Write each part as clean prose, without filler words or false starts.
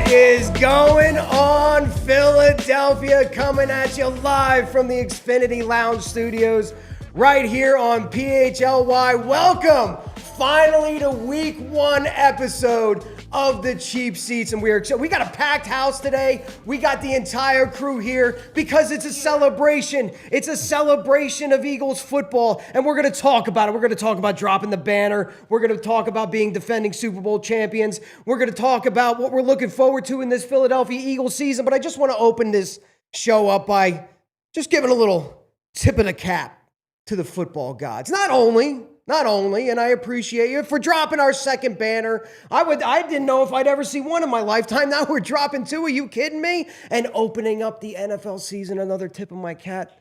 Is going on, Philadelphia, coming at you live from the Xfinity Lounge Studios right here on PHLY. Welcome finally to week 1 episode of the Cheap Seats, and we got a packed house today. We got the entire crew here because it's a celebration. It's a celebration of Eagles football, and we're going to talk about it. We're going to talk about dropping the banner. We're going to talk about being defending Super Bowl champions. We're going to talk about what we're looking forward to in this Philadelphia Eagles season, but I just want to open this show up by just giving a little tip of the cap to the football gods. Not only, and I appreciate you for dropping our second banner. I didn't know if I'd ever see one in my lifetime. Now we're dropping 2. Are you kidding me? And opening up the NFL season, another tip of my cap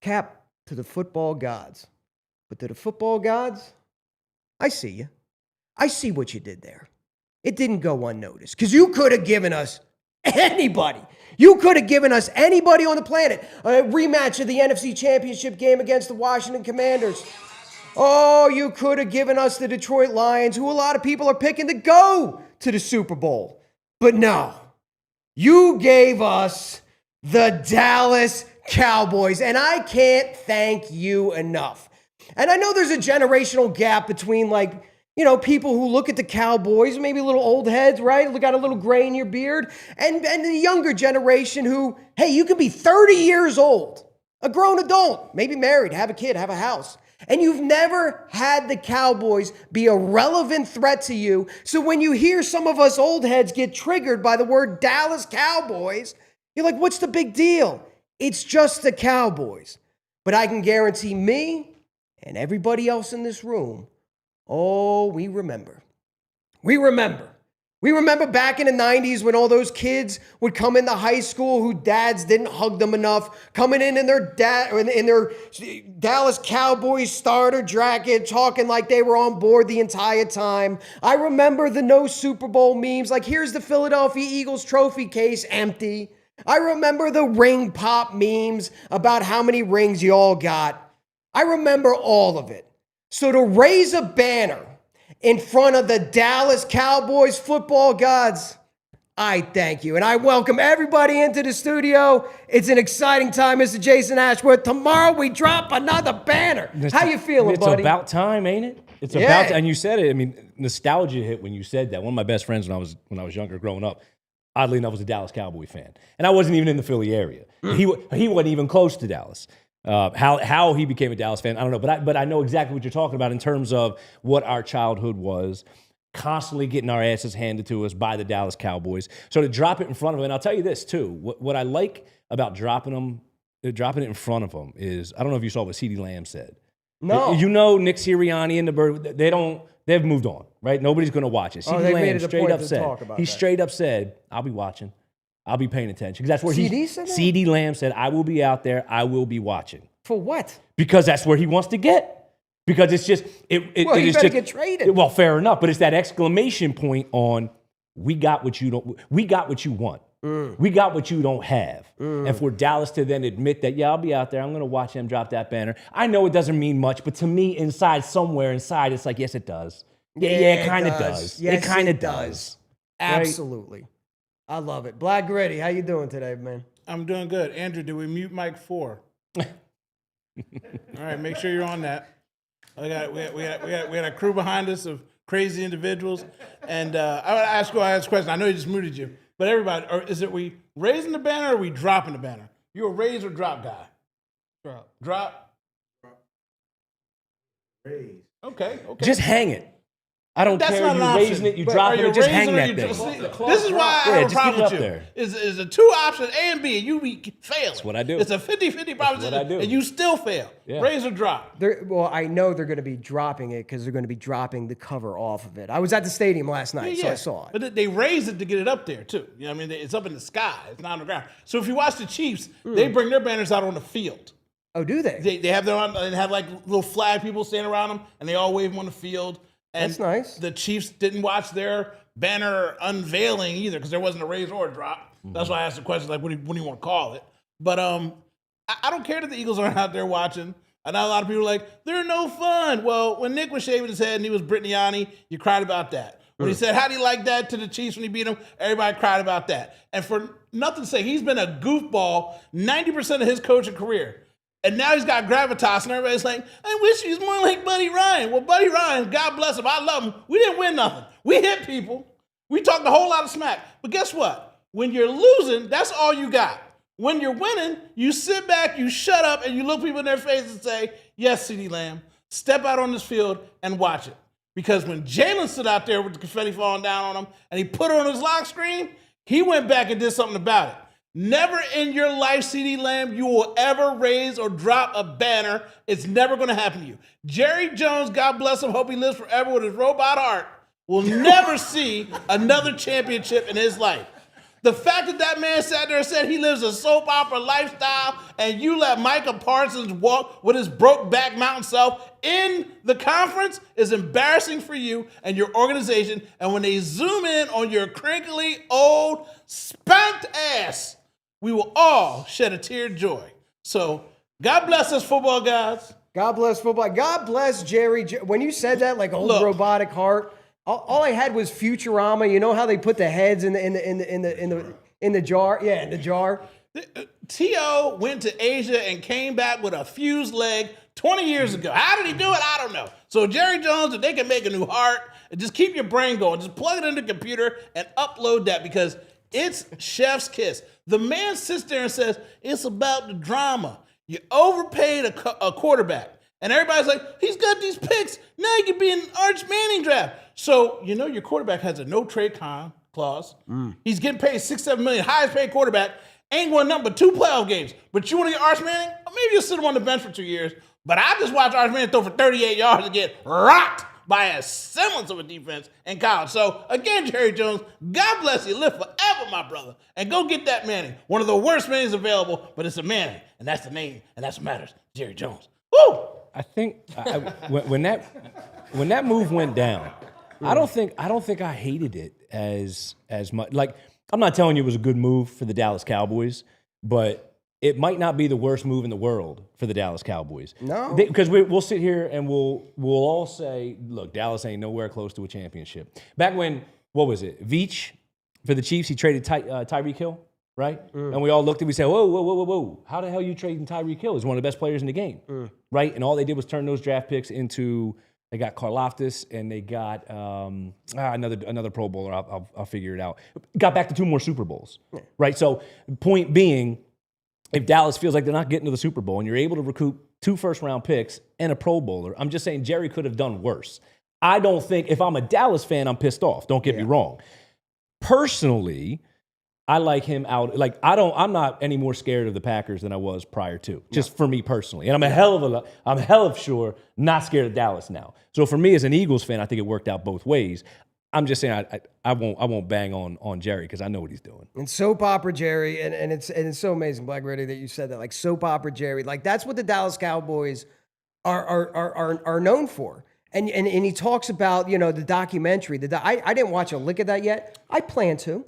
to the football gods. But to the football gods, I see you. I see what you did there. It didn't go unnoticed because you could have given us anybody. You could have given us anybody on the planet. A rematch of the NFC Championship game against the Washington Commanders. Oh, you could have given us the Detroit Lions, who a lot of people are picking to go to the Super Bowl. But no, you gave us the Dallas Cowboys, and I can't thank you enough. And I know there's a generational gap between, people who look at the Cowboys, maybe little old heads, right? Got a little gray in your beard, and the younger generation who, hey, you could be 30 years old, a grown adult, maybe married, have a kid, have a house. And you've never had the Cowboys be a relevant threat to you. So when you hear some of us old heads get triggered by the word Dallas Cowboys, you're like, what's the big deal? It's just the Cowboys. But I can guarantee me and everybody else in this room, we remember. We remember back in the 90s when all those kids would come into high school who dads didn't hug them enough, coming in their Dallas Cowboys starter jacket, talking like they were on board the entire time. I remember the no Super Bowl memes, like here's the Philadelphia Eagles trophy case empty. I remember the ring pop memes about how many rings you all got. I remember all of it. So to raise a banner in front of the Dallas Cowboys football gods, I thank you. And I welcome everybody into the studio. It's an exciting time, Mr. Jason Ashworth. Tomorrow we drop another banner. How you feeling, buddy? It's about time, ain't it? It's about time. And you said it. I mean, nostalgia hit when you said that. One of my best friends when I was younger growing up, oddly enough, was a Dallas Cowboy fan. And I wasn't even in the Philly area. He wasn't even close to Dallas. How he became a Dallas fan, I don't know, but I know exactly what you're talking about in terms of what our childhood was, constantly getting our asses handed to us by the Dallas Cowboys. So to drop it in front of them, and I'll tell you this too, what I like about dropping it in front of them is, I don't know if you saw what CeeDee Lamb said. No. You know Nick Sirianni and the Bird, they've moved on, right? Nobody's going to watch it. CeeDee Lamb straight up said, I'll be watching. I'll be paying attention. Because that's where CeeDee Lamb said, I will be out there. I will be watching. For what? Because that's where he wants to get. Because it's just... he better get traded. Well, fair enough. But it's that exclamation point on, we got what you want. We got what you don't have. And for Dallas to then admit that, I'll be out there. I'm going to watch him drop that banner. I know it doesn't mean much, but to me, somewhere inside, it's like, yes, it does. Yeah, it kind of does. Yes, it kind of does. Absolutely. Right? I love it. Black Gritty, how you doing today, man? I'm doing good. Andrew, did we mute Mike 4? All right, make sure you're on that. We got a crew behind us of crazy individuals. And I want to ask you a question. I know he just muted you. But everybody, is it we raising the banner or are we dropping the banner? You a raise or drop guy? Drop. Raise. Okay. Just hang it. I don't That's care. not You an raising option. it, you dropping it, just hang that thing. This is why I have a just problem keep it with you. up there. Is a 2 option A and B, and you be failing. That's what I do. It's a 50-50 proposition, what I do. and you still fail. Yeah. Raise or drop. Well, I know they're going to be dropping it because they're going to be dropping the cover off of it. I was at the stadium last night, so I saw it. But they raise it to get it up there, too. You know what I mean? It's up in the sky. It's not on the ground. So if you watch the Chiefs, they bring their banners out on the field. Oh, do they? They have their own, they have like little flag people standing around them, and they all wave them on the field. And That's nice. The Chiefs didn't watch their banner unveiling either because there wasn't a raise or a drop. That's why I asked the question, like, what do you want to call it? But I don't care that the Eagles aren't out there watching. I know a lot of people are like, they're no fun. Well, when Nick was shaving his head and he was Brittany, you cried about that. When he said, how do you like that to the Chiefs when he beat them? Everybody cried about that. And for nothing to say, he's been a goofball 90% of his coaching career. And now he's got gravitas, and everybody's like, I wish he was more like Buddy Ryan. Well, Buddy Ryan, God bless him, I love him. We didn't win nothing. We hit people. We talked a whole lot of smack. But guess what? When you're losing, that's all you got. When you're winning, you sit back, you shut up, and you look people in their face and say, yes, CeeDee Lamb, step out on this field and watch it. Because when Jalen stood out there with the confetti falling down on him, and he put it on his lock screen, he went back and did something about it. Never in your life, CeeDee Lamb, you will ever raise or drop a banner. It's never going to happen to you. Jerry Jones, God bless him, hope he lives forever with his robot heart, will never see another championship in his life. The fact that man sat there and said he lives a soap opera lifestyle and you let Micah Parsons walk with his broke back mountain self in the conference is embarrassing for you and your organization. And when they zoom in on your crinkly, old, spanked ass, we will all shed a tear of joy. So God bless us, football guys. God bless football. God bless Jerry. When you said that, like old robotic heart, all I had was Futurama. You know how they put the heads in the jar? Yeah, in the jar. T.O. went to Asia and came back with a fused leg 20 years ago. How did he do it? I don't know. So Jerry Jones, if they can make a new heart, and just keep your brain going. Just plug it in the computer and upload that because it's chef's kiss. The man sits there and says, it's about the drama. You overpaid a quarterback. And everybody's like, he's got these picks. Now he can be in Arch Manning draft. So, you know, your quarterback has a no-trade clause. He's getting paid $6-7 million, highest paid quarterback. Ain't won nothing but 2 playoff games. But you want to get Arch Manning? Or maybe you'll sit him on the bench for 2 years. But I just watched Arch Manning throw for 38 yards and get rocked by a semblance of a defense in college. So, again, Jerry Jones, God bless you. Live forever, my brother. And go get that Manning. One of the worst Mannings available, but it's a Manning. And that's the name, and that's what matters. Jerry Jones. Woo! I think when that move went down, I don't think I hated it as much. Like, I'm not telling you it was a good move for the Dallas Cowboys, but it might not be the worst move in the world for the Dallas Cowboys. No, because we'll sit here and we'll all say, look, Dallas ain't nowhere close to a championship. Back when, what was it, Veach for the Chiefs, he traded Tyreek Hill. Right? And we all looked and we said, whoa. How the hell are you trading Tyreek Hill? He's one of the best players in the game. Right? And all they did was turn those draft picks into, they got Karlaftis and they got another Pro Bowler. I'll figure it out. Got back to 2 more Super Bowls. Right? So point being, if Dallas feels like they're not getting to the Super Bowl and you're able to recoup 2 first-round picks and a Pro Bowler, I'm just saying Jerry could have done worse. I don't think, if I'm a Dallas fan, I'm pissed off. Don't get me wrong. Personally, I like him out. Like, I'm not any more scared of the Packers than I was prior to, just for me personally. And I'm a hell of sure not scared of Dallas now. So for me as an Eagles fan, I think it worked out both ways. I'm just saying I won't bang on Jerry because I know what he's doing. And soap opera Jerry, and it's so amazing, Black Ready, that you said that. Like soap opera Jerry, like that's what the Dallas Cowboys are known for. And he talks about, you know, the documentary. I didn't watch a lick of that yet. I plan to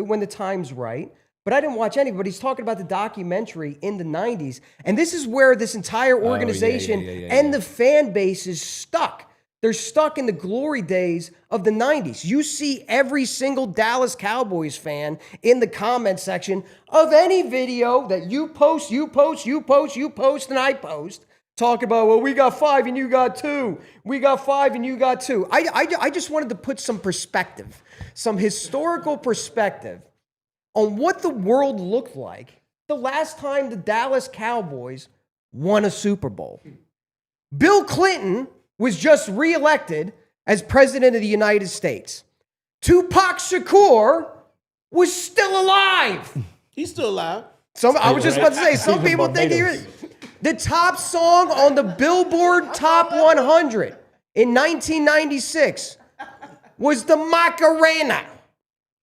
when the time's right, but I didn't watch any. But he's talking about the documentary in the 90s. And this is where this entire organization and the fan base is stuck. They're stuck in the glory days of the 90s. You see every single Dallas Cowboys fan in the comment section of any video that you post, and I post, talk about, well, we got 5 and you got 2. We got 5 and you got 2. I just wanted to put some perspective, some historical perspective on what the world looked like the last time the Dallas Cowboys won a Super Bowl. Bill Clinton was just reelected as president of the United States, Tupac Shakur was still alive. He's still alive. I was just about to say, some people think he was. The top song on the Billboard Top 100 in 1996 was the Macarena.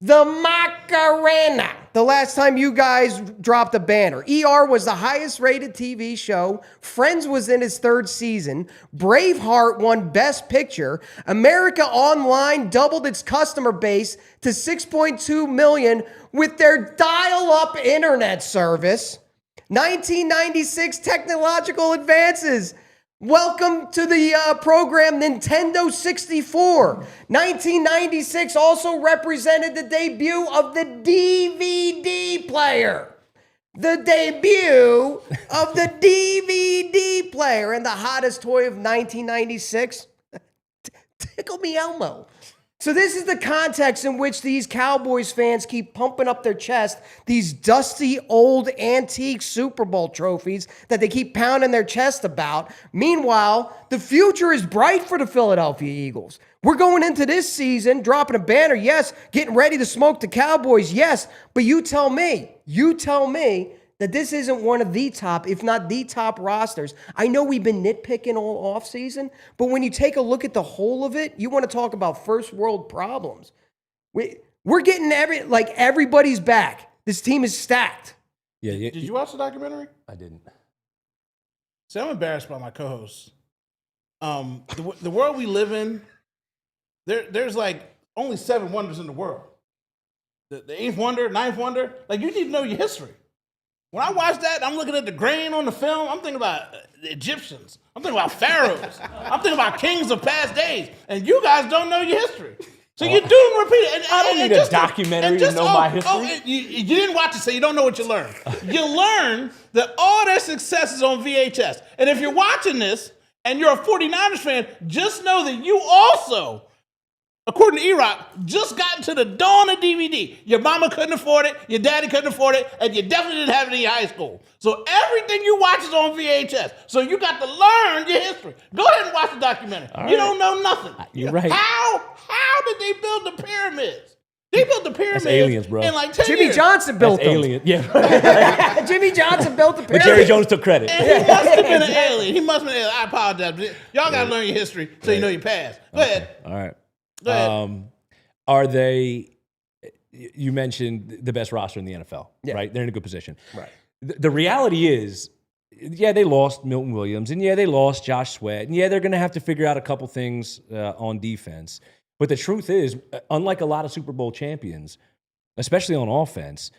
The Macarena. The last time you guys dropped a banner. ER was the highest rated TV show. Friends was in its 3rd season. Braveheart won Best Picture. America Online doubled its customer base to 6.2 million with their dial-up internet service. 1996 technological advances. Welcome to the program Nintendo 64. 1996 also represented the debut of the DVD player. The debut of the DVD player. And the hottest toy of 1996, Tickle Me Elmo. So this is the context in which these Cowboys fans keep pumping up their chest, these dusty, old, antique Super Bowl trophies that they keep pounding their chest about. Meanwhile, the future is bright for the Philadelphia Eagles. We're going into this season, dropping a banner, yes, getting ready to smoke the Cowboys, yes, but you tell me that this isn't one of the top, if not the top rosters. I know we've been nitpicking all offseason, but when you take a look at the whole of it, you want to talk about first world problems. We're getting everybody's back. This team is stacked. Yeah. Did you watch the documentary? I didn't. See, I'm embarrassed by my co-hosts. The world we live in, there's like only 7 wonders in the world. The 8th wonder, 9th wonder, like you need to know your history. When I watch that, I'm looking at the grain on the film. I'm thinking about the Egyptians. I'm thinking about pharaohs. I'm thinking about kings of past days. And you guys don't know your history. So you do repeat it. I don't need a documentary to know my history. You didn't watch it, so you don't know what you learned. You learn that all their success is on VHS. And if you're watching this and you're a 49ers fan, just know that you also, according to E-Rock, just got into the dawn of DVD. Your mama couldn't afford it, your daddy couldn't afford it, and you definitely didn't have it in your high school. So everything you watch is on VHS. So you got to learn your history. Go ahead and watch the documentary. You don't know nothing. You're right. How did they build the pyramids? They built the pyramids. That's aliens, bro. In like 10 Jimmy years. Johnson built That's them. alien. Yeah. Jimmy Johnson built the But pyramid. Jerry Jones took credit. And he must have been an alien. He must have been an alien. I apologize. But y'all got to learn your history so you know your past. Go ahead. All right. Go ahead. Are they, you mentioned the best roster in the NFL, Yeah. right? They're in a good position. Right. The reality is, yeah, they lost Milton Williams, and yeah, they lost Josh Sweat, and yeah, they're going to have to figure out a couple things on defense. But the truth is, unlike a lot of Super Bowl champions, especially on offense,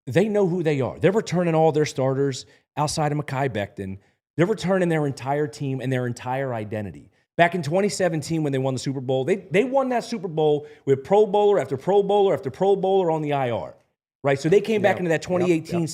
they know who they are. They're returning all their starters outside of Mekhi Becton. They're returning their entire team and their entire identity. Back in 2017, when they won the Super Bowl, they won that Super Bowl with Pro Bowler after Pro Bowler after Pro Bowler on the IR, right? So they came back into that 2018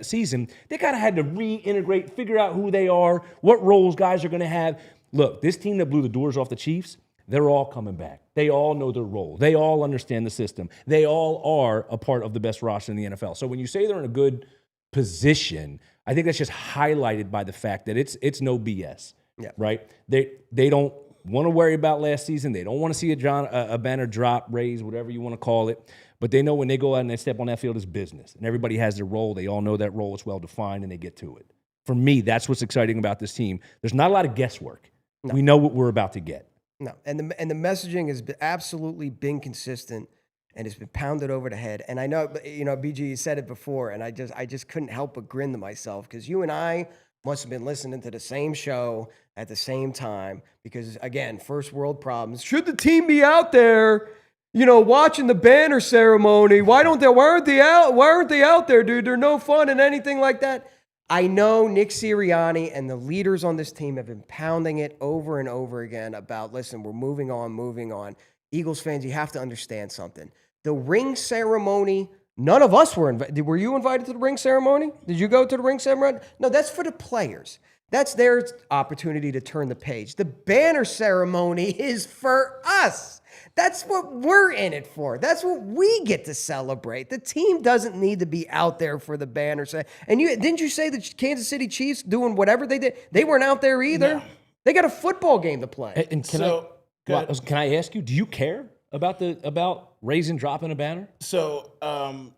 season. They kind of had to reintegrate, figure out who they are, what roles guys are going to have. Look, this team that blew the doors off the Chiefs, they're all coming back. They all know their role. They all understand the system. They all are a part of the best roster in the NFL. So when you say they're in a good position, I think that's just highlighted by the fact that it's no BS. Yeah. Right? They don't want to worry about last season. They don't want to see a banner drop, raise, whatever you want to call it. But they know when they go out and they step on that field, it's business. And everybody has their role. They all know that role. It's well-defined, and they get to it. For me, that's what's exciting about this team. There's not a lot of guesswork. No. We know what we're about to get. No, and the messaging has absolutely been consistent, and it's been pounded over the head. And I know, BG, you said it before, and I just couldn't help but grin to myself, because you and I must have been listening to the same show at the same time, because, again, first world problems. Should the team be out there, watching the banner ceremony? Why aren't they out there, dude? They're no fun and anything like that. I know Nick Sirianni and the leaders on this team have been pounding it over and over again about, listen, we're moving on. Eagles fans, you have to understand something. The ring ceremony, none of us were invited. Were you invited to the ring ceremony? Did you go to the ring ceremony? No, that's for the players. That's their opportunity to turn the page. The banner ceremony is for us. That's what we're in it for. That's what we get to celebrate. The team doesn't need to be out there for the banner. And didn't you say the Kansas City Chiefs doing whatever they did? They weren't out there either. No. They got a football game to play. And can Well, can I ask you, do you care about raising, dropping a banner? So,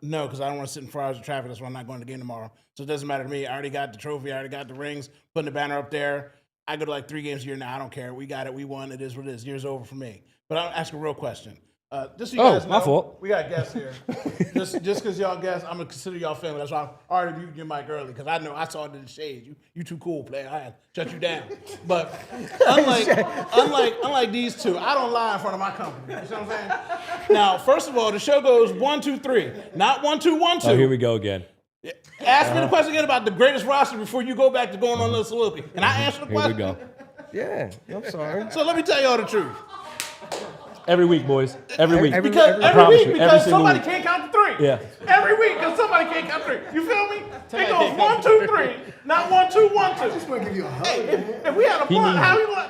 no, because I don't want to sit in 4 hours of traffic. That's why I'm not going to the game tomorrow. So it doesn't matter to me. I already got the trophy. I already got the rings, putting the banner up there. I go to like 3 games a year now. I don't care. We got it. We won. It is what it is. Year's over for me. But I'll ask a real question. Just so you guys know, my fault. We got guests here. just because y'all guests, I'm going to consider y'all family. That's why I already muted your mic early, because I know I saw it in the shades. You too cool, player. I had to shut you down. But unlike these two, I don't lie in front of my company. You see what I'm saying? Now, first of all, the show goes 1, 2, 3, not 1, 2, 1, 2. Oh, here we go again. Ask me the question again about the greatest roster before you go back to going on the soliloquy. Can I answer the question? Here we go. Yeah, I'm sorry. So let me tell y'all the truth. Every week, boys. Every week. Because somebody can't count to 3. Yeah. Every week, because somebody can't count 3. You feel me? It goes 1, 2, 3, not 1, 2, 1, 2. I just want to give you a hug. Hey, if we had a blunt,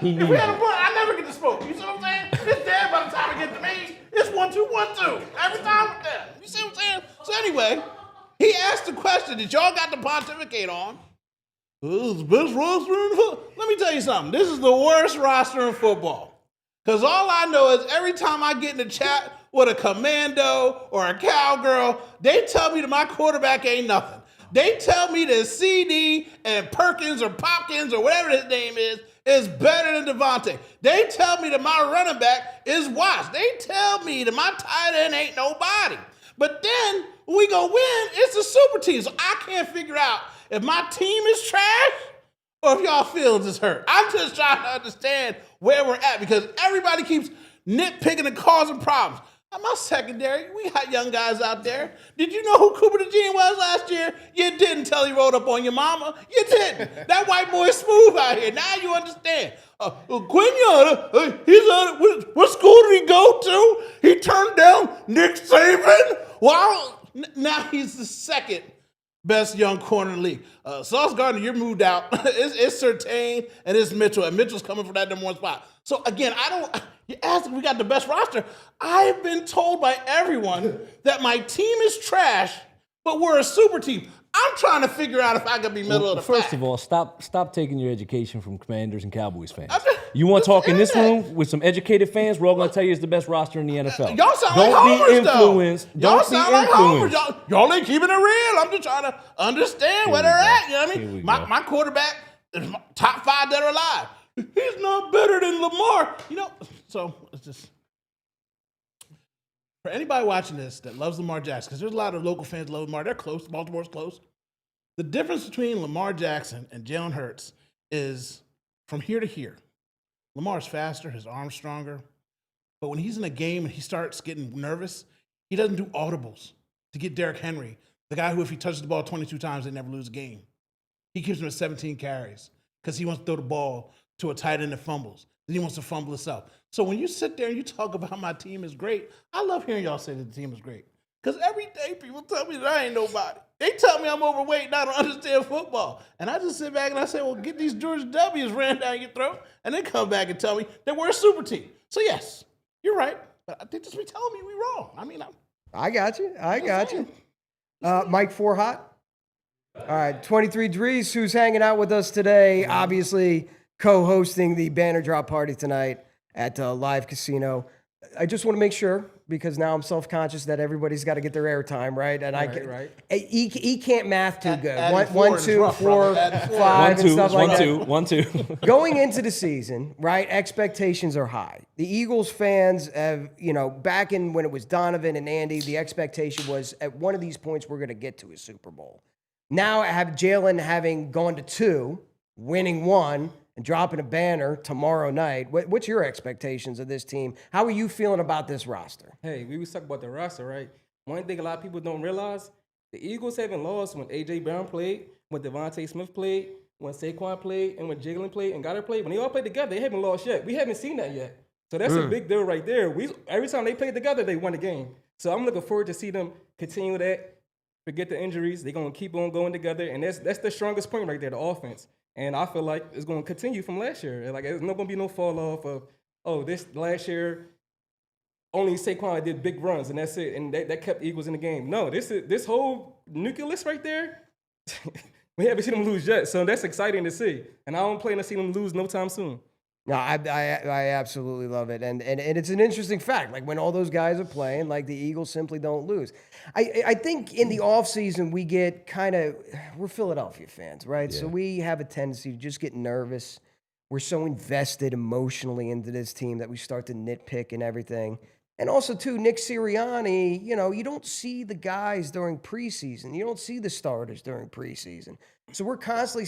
if we had a it. blunt, I never get to smoke. You see what I'm saying? It's dead by the time I get to me. It's 1, 2, 1, 2. Every time with that. You see what I'm saying? So anyway, he asked the question that y'all got to pontificate on. This is the best roster in football. Let me tell you something. This is the worst roster in football. Because all I know is every time I get in a chat with a commando or a cowgirl, they tell me that my quarterback ain't nothing. They tell me that CD and Perkins or Popkins or whatever his name is better than Devontae. They tell me that my running back is Watts. They tell me that my tight end ain't nobody. But then when we go win, it's a super team. So I can't figure out if my team is trash or if y'all feelings is hurt. I'm just trying to understand where we're at, because everybody keeps nitpicking and causing problems. My secondary, we got young guys out there. Did you know who Cooper DeJean was last year? You didn't till he rolled up on your mama. You didn't. That white boy is smooth out here. Now you understand. Quinion, he's what school did he go to? He turned down Nick Saban? Wow. Now he's the second best young corner in the league. Sauce Gardner, you're moved out. It's Surtain and it's Mitchell. And Mitchell's coming for that number 1 spot. So again, you asked if we got the best roster. I've been told by everyone that my team is trash, but we're a super team. I'm trying to figure out if I could be middle of the pack. First of all, stop taking your education from Commanders and Cowboys fans. You want to talk in this room with some educated fans? We're all going to tell you it's the best roster in the NFL. Y'all sound like homers, though. Y'all sound like homers. Y'all ain't keeping it real. I'm just trying to understand where they're at. You know what I mean? My quarterback is top 5 that are alive. He's not better than Lamar. You know, so it's just, for anybody watching this that loves Lamar Jackson, because there's a lot of local fans that love Lamar. They're close. Baltimore's close. The difference between Lamar Jackson and Jalen Hurts is from here to here. Lamar's faster, his arm's stronger. But when he's in a game and he starts getting nervous, he doesn't do audibles to get Derrick Henry, the guy who, if he touches the ball 22 times, they never lose a game. He keeps him at 17 carries because he wants to throw the ball to a tight end that fumbles. Then he wants to fumble himself. So when you sit there and you talk about how my team is great, I love hearing y'all say that the team is great. Because every day people tell me that I ain't nobody. They tell me I'm overweight and I don't understand football. And I just sit back and I say, well, get these George W's ran down your throat. And then come back and tell me that we're a super team. So yes, you're right. But I think just be telling me we wrong. I mean, I got you. Mike 4 hot. All right, 23 Dries, who's hanging out with us today, obviously co-hosting the banner drop party tonight at Live Casino. I just want to make sure, because now I'm self-conscious that everybody's got to get their airtime, right? And right. He can't math too good. 1, 2, 4, 5, and stuff like that. 1, 2. Going into the season, right, expectations are high. The Eagles fans have, back in when it was Donovan and Andy, the expectation was at one of these points we're going to get to a Super Bowl. Now I have Jalen having gone to 2, winning 1, and dropping a banner tomorrow night. What's your expectations of this team? How are you feeling about this roster? Hey, we was talking about the roster, right? One thing a lot of people don't realize, the Eagles haven't lost when A.J. Brown played, when Devontae Smith played, when Saquon played, and when Jalen played, and Goddard played. When they all played together, they haven't lost yet. We haven't seen that yet. So that's a big deal right there. Every time they played together, they won the game. So I'm looking forward to see them continue that. Forget the injuries. They're going to keep on going together. And that's the strongest point right there, the offense. And I feel like it's going to continue from last year. Like, there's not going to be no fall off of, this last year, only Saquon did big runs, and that's it. And that kept the Eagles in the game. No, this whole nucleus right there, we haven't seen them lose yet. So that's exciting to see. And I don't plan to see them lose no time soon. No, I absolutely love it, and it's an interesting fact. Like when all those guys are playing, like the Eagles simply don't lose. I think in the offseason we get we're Philadelphia fans, right? So we have a tendency to just get nervous. We're so invested emotionally into this team that we start to nitpick and everything. And also, too, Nick Sirianni, you don't see the guys during preseason. You don't see the starters during preseason. So we're constantly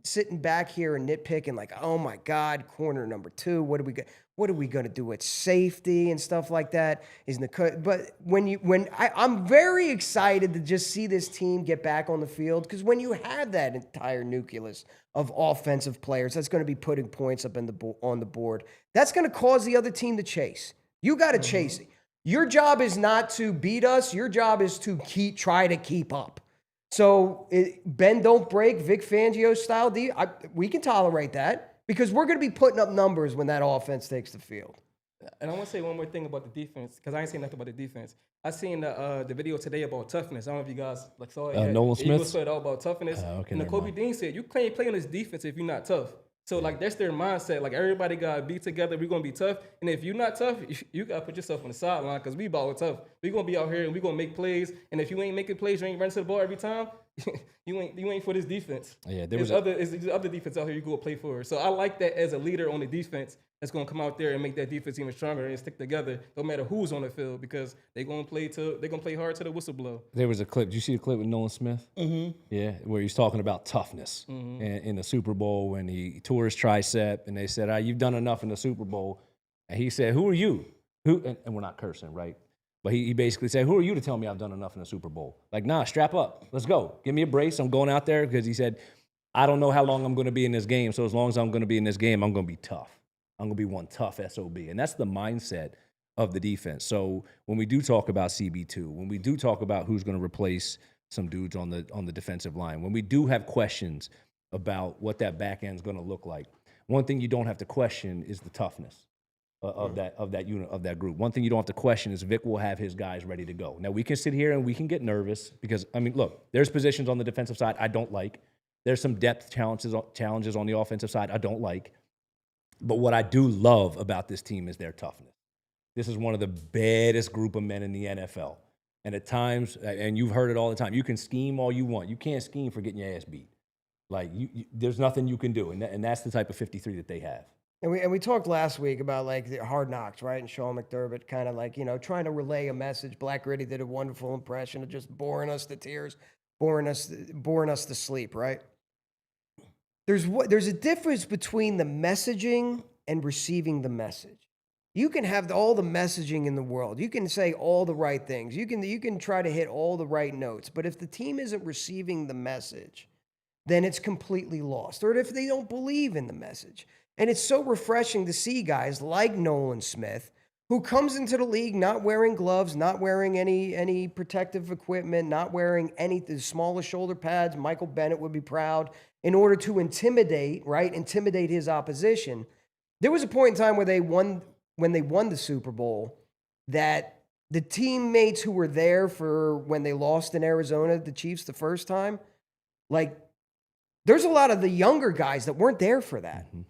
sitting back here and nitpicking, like, oh my God, corner number 2. What are we going to do at safety and stuff like that? But I'm very excited to just see this team get back on the field, because when you have that entire nucleus of offensive players that's going to be putting points up on the board, that's going to cause the other team to chase. You got to chase it. Your job is not to beat us. Your job is to try to keep up. So bend, don't break, Vic Fangio style. We can tolerate that because we're going to be putting up numbers when that offense takes the field. And I want to say one more thing about the defense, because I ain't seen nothing about the defense. I seen the video today about toughness. I don't know if you guys saw it. Nolan Smith? Eagles said all about toughness. Okay, and Kobe Dean said, you can't play on this defense if you're not tough. So, that's their mindset. Like, everybody got to be together. We're going to be tough. And if you're not tough, you got to put yourself on the sideline, because we ball tough. We're going to be out here and we're going to make plays. And if you ain't making plays, you ain't running to the ball every time, you ain't for this defense. Yeah, there's other defense out here you go play for. So I like that as a leader on the defense that's going to come out there and make that defense even stronger and stick together no matter who's on the field, because they're going to play hard to the whistle blow. There was a clip. Did you see the clip with Nolan Smith? Mm-hmm. Yeah, where he's talking about toughness in the Super Bowl when he tore his tricep, and they said, you've done enough in the Super Bowl. And he said, who are you? And we're not cursing, right? But he basically said, who are you to tell me I've done enough in the Super Bowl? Like, nah, strap up. Let's go. Give me a brace. I'm going out there, because he said, I don't know how long I'm going to be in this game. So as long as I'm going to be in this game, I'm going to be tough. I'm going to be one tough SOB. And that's the mindset of the defense. So when we do talk about CB2, when we do talk about who's going to replace some dudes on the defensive line, when we do have questions about what that back end is going to look like, one thing you don't have to question is the toughness of that unit, of that group. One thing you don't have to question is Vic will have his guys ready to go. Now, we can sit here and we can get nervous because, look, there's positions on the defensive side I don't like. There's some depth challenges on the offensive side I don't like. But what I do love about this team is their toughness. This is one of the baddest group of men in the NFL. And at times, and you've heard it all the time, you can scheme all you want. You can't scheme for getting your ass beat. Like, there's nothing you can do. And that's the type of 53 that they have. And we talked last week about, like, the Hard Knocks, right? And Sean McDermott kind of, like, trying to relay a message. Black Gritty did a wonderful impression of just boring us to tears, boring us to sleep, right? There's a difference between the messaging and receiving the message. You can have all the messaging in the world. You can say all the right things. You can try to hit all the right notes. But if the team isn't receiving the message, then it's completely lost. Or if they don't believe in the message. And it's so refreshing to see guys like Nolan Smith, who comes into the league not wearing gloves, not wearing any protective equipment, not wearing the smallest shoulder pads. Michael Bennett would be proud, in order to intimidate his opposition. There was a point in time where when they won the Super Bowl, that the teammates who were there for when they lost in Arizona, the Chiefs, the first time, like, there's a lot of the younger guys that weren't there for that. Mm-hmm.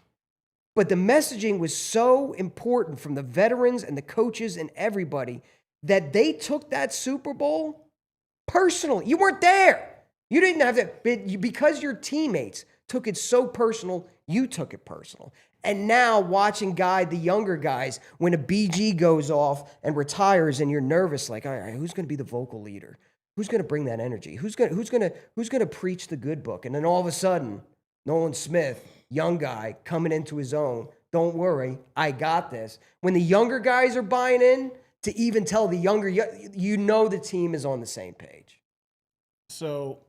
But the messaging was so important from the veterans and the coaches and everybody that they took that Super Bowl personally. You weren't there. You didn't have to, because your teammates took it so personal, you took it personal. And now watching the younger guys, when a BG goes off and retires and you're nervous, like, all right, who's going to be the vocal leader? Who's going to bring that energy? Who's going to preach the good book? And then all of a sudden, Nolan Smith, young guy, coming into his own. Don't worry, I got this. When the younger guys are buying in, to even tell the younger, the team is on the same page. So,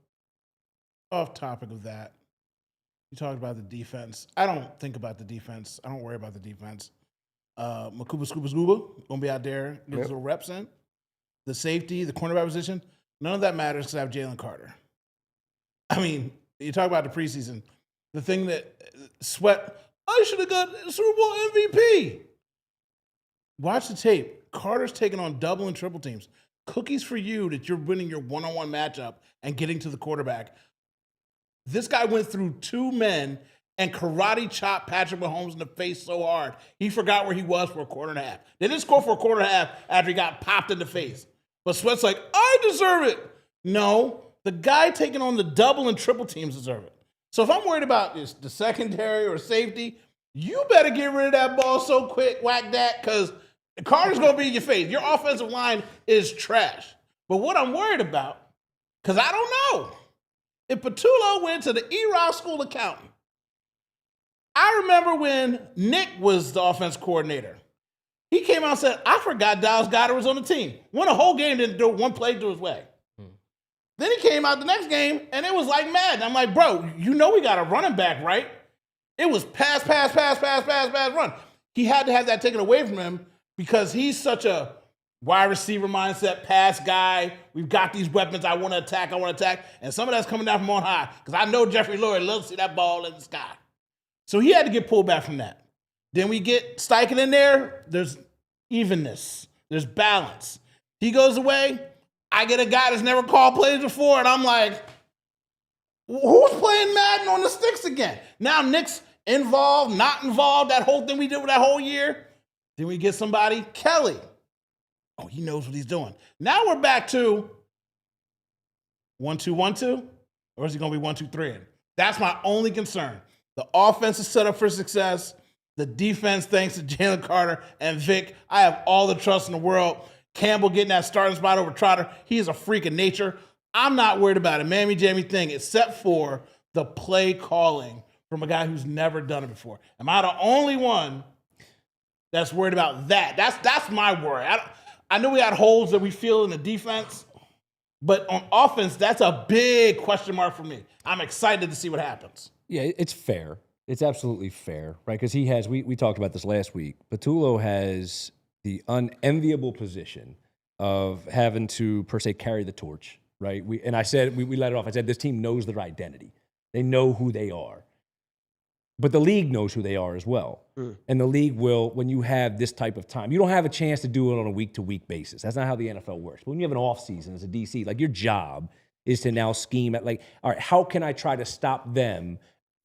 off topic of that, you talked about the defense. I don't think about the defense. I don't worry about the defense. Makuba Scuba gonna be out there, get his little reps in. The safety, the cornerback position, none of that matters because I have Jalen Carter. You talk about the preseason. The thing that Sweat, I should have got Super Bowl MVP. Watch the tape. Carter's taking on double and triple teams. Cookies for you that you're winning your one-on-one matchup and getting to the quarterback. This guy went through 2 men and karate chopped Patrick Mahomes in the face so hard, he forgot where he was for a quarter and a half. They didn't score for a quarter and a half after he got popped in the face. But Sweat's like, I deserve it. No, the guy taking on the double and triple teams deserve it. So if I'm worried about the secondary or safety, you better get rid of that ball so quick, whack that, because the Carter's going to be in your face. Your offensive line is trash. But what I'm worried about, because I don't know, if Patullo went to the E-Rock School of Accounting, I remember when Nick was the offense coordinator. He came out and said, I forgot Dallas Goedert was on the team. Won a whole game, didn't do one play to his way. Then he came out the next game, and it was like mad. I'm like, bro, you know we got a running back, right? It was pass, run. He had to have that taken away from him because he's such a wide receiver mindset, pass guy. We've got these weapons. I want to attack. And some of that's coming down from on high because I know Jeffrey Lurie loves to see that ball in the sky. So he had to get pulled back from that. Then we get Steichen in there. There's evenness. There's balance. He goes away. I get a guy that's never called plays before, and I'm like, who's playing Madden on the sticks again? Now Nick's involved, not involved, that whole thing we did with that whole year. Then we get somebody, Kelly. Oh, he knows what he's doing. Now we're back to 1-2-1-2, or is he going to be 1-2-3? That's my only concern. The offense is set up for success. The defense, thanks to Jalen Carter and Vic, I have all the trust in the world. Campbell getting that starting spot over Trotter, he is a freak of nature. I'm not worried about a mammy-jammy thing except for the play calling from a guy who's never done it before. Am I the only one that's worried about that? That's my worry. I know we had holes that we feel in the defense, but on offense, that's a big question mark for me. I'm excited to see what happens. Yeah, it's fair. It's absolutely fair, right? Because he has, we talked about this last week, Patullo has the unenviable position of having to, per se, carry the torch, right? We let it off. I said, this team knows their identity. They know who they are. But the league knows who they are as well. And the league will, when you have this type of time, you don't have a chance to do it on a week-to-week basis. That's not how the NFL works. But when you have an off-season as a DC, like your job is to now scheme at, like, all right, how can I try to stop them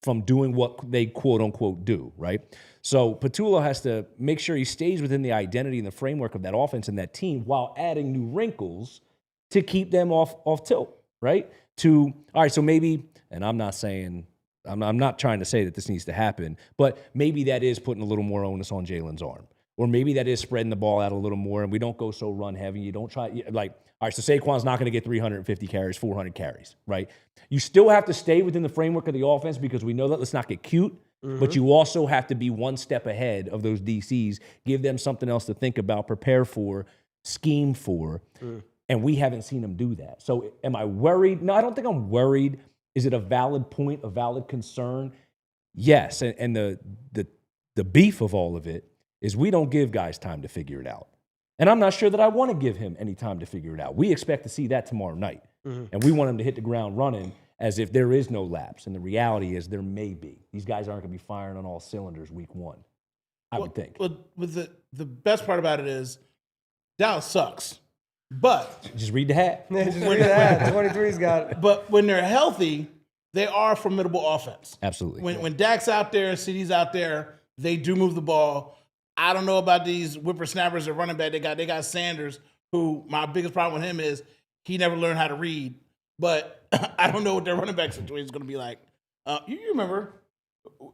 from doing what they quote-unquote do, right? So Patullo has to make sure he stays within the identity and the framework of that offense and that team while adding new wrinkles to keep them off tilt, right? All right, so maybe, and I'm not trying to say that this needs to happen, but maybe that is putting a little more onus on Jalen's arm. Or maybe that is spreading the ball out a little more and we don't go so run heavy. You don't try, like, all right, so Saquon's not going to get 350 carries, 400 carries, right? You still have to stay within the framework of the offense because we know that, let's not get cute, but you also have to be one step ahead of those DCs, give them something else to think about, prepare for, scheme for, and we haven't seen them do that. So am I worried? No, I don't think I'm worried. Is it a valid point, a valid concern? Yes, and the beef of all of it is we don't give guys time to figure it out. And I'm not sure that I want to give him any time to figure it out. We expect to see that tomorrow night. And we want him to hit the ground running as if there is no lapse. And the reality is there may be. These guys aren't going to be firing on all cylinders week one, I would think. Well, the best part about it is Dallas sucks. But just read the hat. Just read the hat. 23's got it. But when they're healthy, they are a formidable offense. Absolutely. When Dak's out there, CD's out there, they do move the ball. I don't know about these whippersnappers at running back. They got Sanders, who my biggest problem with him is he never learned how to read. But I don't know what their running back situation is going to be like. You remember,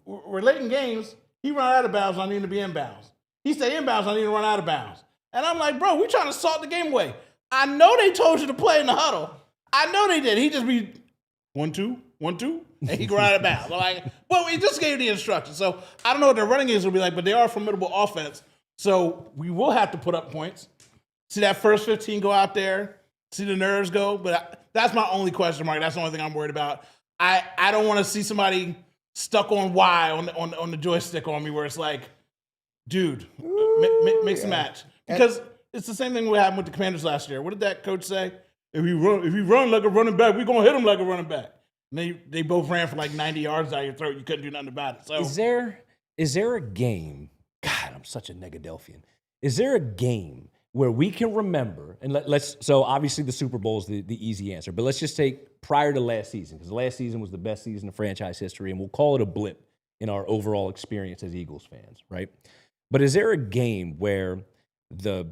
we're late in games. He ran out of bounds. I need to be inbounds. He said inbounds. I need to run out of bounds. And I'm like, bro, we trying to salt the game away. I know they told you to play in the huddle. I know they did. He just be 1-2, 1-2, and he go out of bounds. I'm like, well, we just gave the instructions. So I don't know what their running games will be like, but they are a formidable offense. So we will have to put up points. See that first 15 go out there. See the nerves go. But that's my only question mark. That's the only thing I'm worried about. I don't want to see somebody stuck on Y on the joystick on me where it's like, dude, mix and match. Because it's the same thing we happened with the Commanders last year. What did that coach say? If he run like a running back, we're going to hit him like a running back. And they both ran for like 90 yards out of your throat. You couldn't do nothing about it. So is there a game? God, I'm such a Negadelphian. Is there a game where we can remember, and so obviously the Super Bowl is the easy answer, but let's just take prior to last season, because last season was the best season of franchise history, and we'll call it a blip in our overall experience as Eagles fans, right? But is there a game where the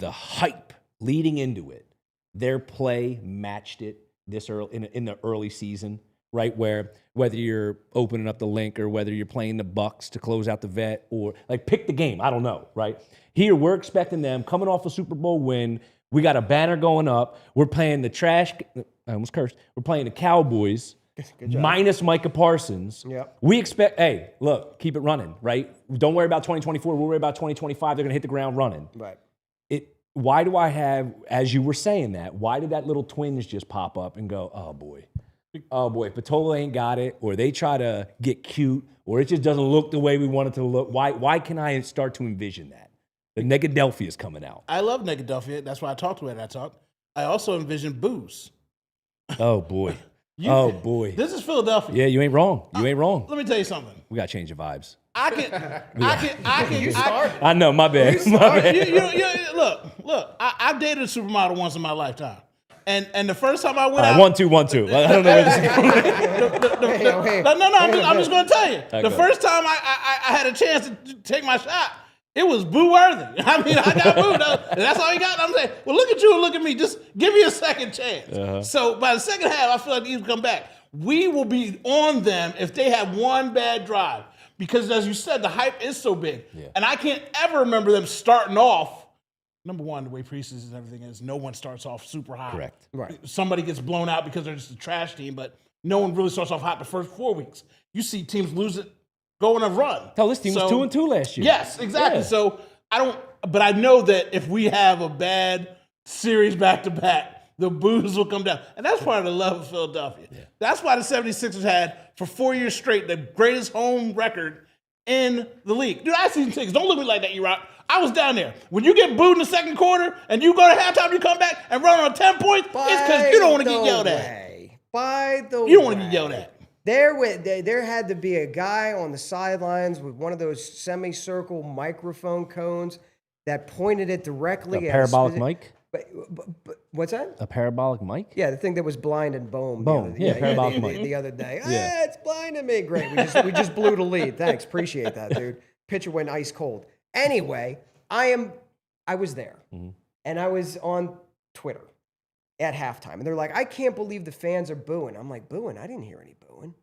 hype leading into it, their play matched it this early in the early season, right? Where whether you're opening up the link or whether you're playing the Bucks to close out the vet or like pick the game, I don't know, right? Here we're expecting them coming off a Super Bowl win. We got a banner going up. We're playing the trash. I almost cursed. We're playing the Cowboys minus Micah Parsons. Yep. We expect, hey, look, keep it running, right? Don't worry about 2024. We'll worry about 2025. They're going to hit the ground running. Right. Why do I have, as you were saying that, why did that little twinge just pop up and go, oh boy, Patola ain't got it, or they try to get cute, or it just doesn't look the way we want it to look. Why can I start to envision that? The Negadelphia is coming out. I love Negadelphia. That's why I talked to it. I also envision booze. Oh boy. Boy. This is Philadelphia. Yeah, you ain't wrong. You ain't wrong. Let me tell you something. We got to change the vibes. I know, my bad. Look, I've dated a supermodel once in my lifetime. And the first time I went out. 1 2 1 2. I don't know where this is going. No, I'm just going to tell you. The first time I had a chance to take my shot, it was boo-worthy. I mean, I got booed. That's all you got. I'm saying, well, look at you and look at me. Just give me a second chance. Uh-huh. So by the second half, I feel like these will come back. We will be on them if they have one bad drive. Because as you said, the hype is so big. Yeah. And I can't ever remember them starting off. Number one, the way preseason and everything is, no one starts off super hot. Correct. Right. Somebody gets blown out because they're just a trash team, but no one really starts off hot the first 4 weeks. You see teams lose it, go on a run. Hell, this team was 2-2 last year. Yes, exactly. Yeah. So but I know that if we have a bad series back-to-back, the boos will come down. And that's part of the love of Philadelphia. Yeah. That's why the 76ers had, for 4 years straight, the greatest home record in the league. Dude, I see tickets. Don't look at me like that, E-Rock. I was down there. When you get booed in the second quarter and you go to halftime, you come back and run on 10 points, it's because you don't want to get yelled at. You don't want to get yelled at. There had to be a guy on the sidelines with one of those semicircle microphone cones that pointed it directly at a parabolic mic? But what's that? A parabolic mic? Yeah, the thing that was blind and bone. Parabolic mic. The other day. Yeah. It's blinding me. Great. We just blew the lead. Thanks. Appreciate that, dude. Pitcher went ice cold. Anyway, I was there. Mm-hmm. And I was on Twitter at halftime. And they're like, I can't believe the fans are booing. I'm like, booing? I didn't hear any booing.